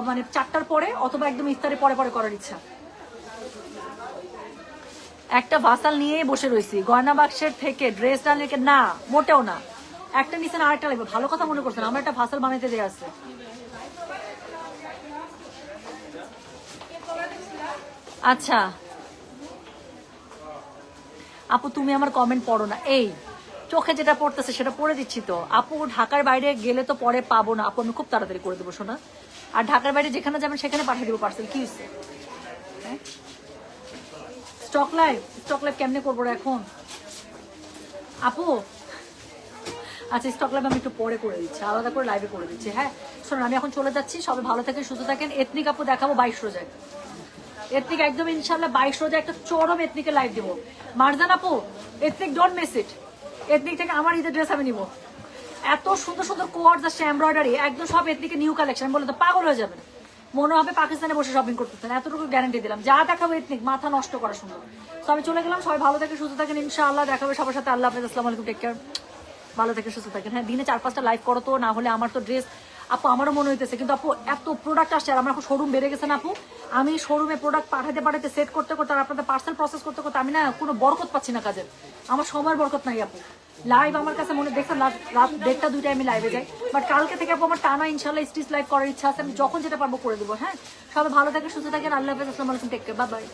মানে 4টার পরে অথবা একদম ইফতারের পরে করার ইচ্ছা। একটা ভাসাল নিয়ে বসে রয়েছি, গয়না বাক্সের থেকে ড্রেস ডালের না, মোটেও না। একটা নিচে আরেকটা লাগবে, ভালো কথা মনে করছেন, আমার একটা ভাসাল বানাইতে দেওয়া আছে। আচ্ছা আপু তুমি আমার কমেন্ট পড়ো না, এই চোখে যেটা পড়তেছে সেটা পড়ে দিচ্ছি তো আপু। ঢাকার বাইরে গেলে তো পরে পাবো না আপু, আমি খুব তাড়াতাড়ি করে দেবো শোনা। আর ঢাকার বাইরে যেখানে যাবেন সেখানে পাঠিয়ে দেবো পার্সেল, কি হচ্ছে? স্টক লাইভ কেমনে করবো এখন আপু? আচ্ছা স্টক লাইভ আমি একটু পরে করে দিচ্ছি, আলাদা করে লাইভে করে দিচ্ছি। হ্যাঁ শোনুন, আমি এখন চলে যাচ্ছি, সবাই ভালো থাকেন সুস্থ থাকেন। এথনিক আপু দেখাবো 22 রোজায়, এথনিক একদম ইনশাল্লাহ 22 রোজায় একটা চরম এথনিকে লাইভ দিব। মারজান আপু ethnic don't miss it, ethnic থেকে আমার ঈদের ড্রেস আমি নিব। এত সুন্দর সুন্দর কোয়ার্ডস আসছে, এমব্রয়ডারি একদম সব এথনিকে নিউ কালেকশন, বলে তো পাগল হয়ে যাবেন, মনে হবে পাকিস্তানে বসে শপিং করতেছেন, এতটুকু গ্যারান্টি দিলাম। যা দেখাবো এথনিক মাথা নষ্ট করা সুন্দর। তো আমি চলে গেলাম, সবাই ভালো থাকে সুস্থ থাকেন ইনশাআল্লাহ, দেখাবে সবার সাথে। আল্লাহ হাফেজ, আসসালামু আলাইকুম, টেক কেয়ার, ভালো থেকে সুস্থ থাকেন। হ্যাঁ দিনে 4-5টা লাইভ করো তো, না হলে আমার তো ড্রেস আপু আমারও মনে হইতেছে, কিন্তু আপু এত প্রোডাক্ট আসছে আর আমার এখন শোরুম বেড়ে গেছে না আপু, আমি শোরুমে প্রোডাক্ট পাঠাতে সেট করতে করতে আর আপনাদের পার্সেল প্রসেস করতে করতে আমি না কোনো বরকত পাচ্ছি না কাজের, আমার সময়ের বরকত নাই আপু। লাইভ আমার কাছে মনে দেখছেন রাত 1টা-2টায় আমি লাইভে যাই, বাট কালকে থেকে আপু আমার টানা ইনশাল্লাহ স্টিচ লাইভ করার ইচ্ছা আছে, আমি যখন যেটা পারবো করে দেবো। হ্যাঁ সবাই ভালো থাকে সুস্থ থাকেন, আল্লাহ হাফেজ, আসসালামু আলাইকুম, টেক কেয়ার, বাই বাই।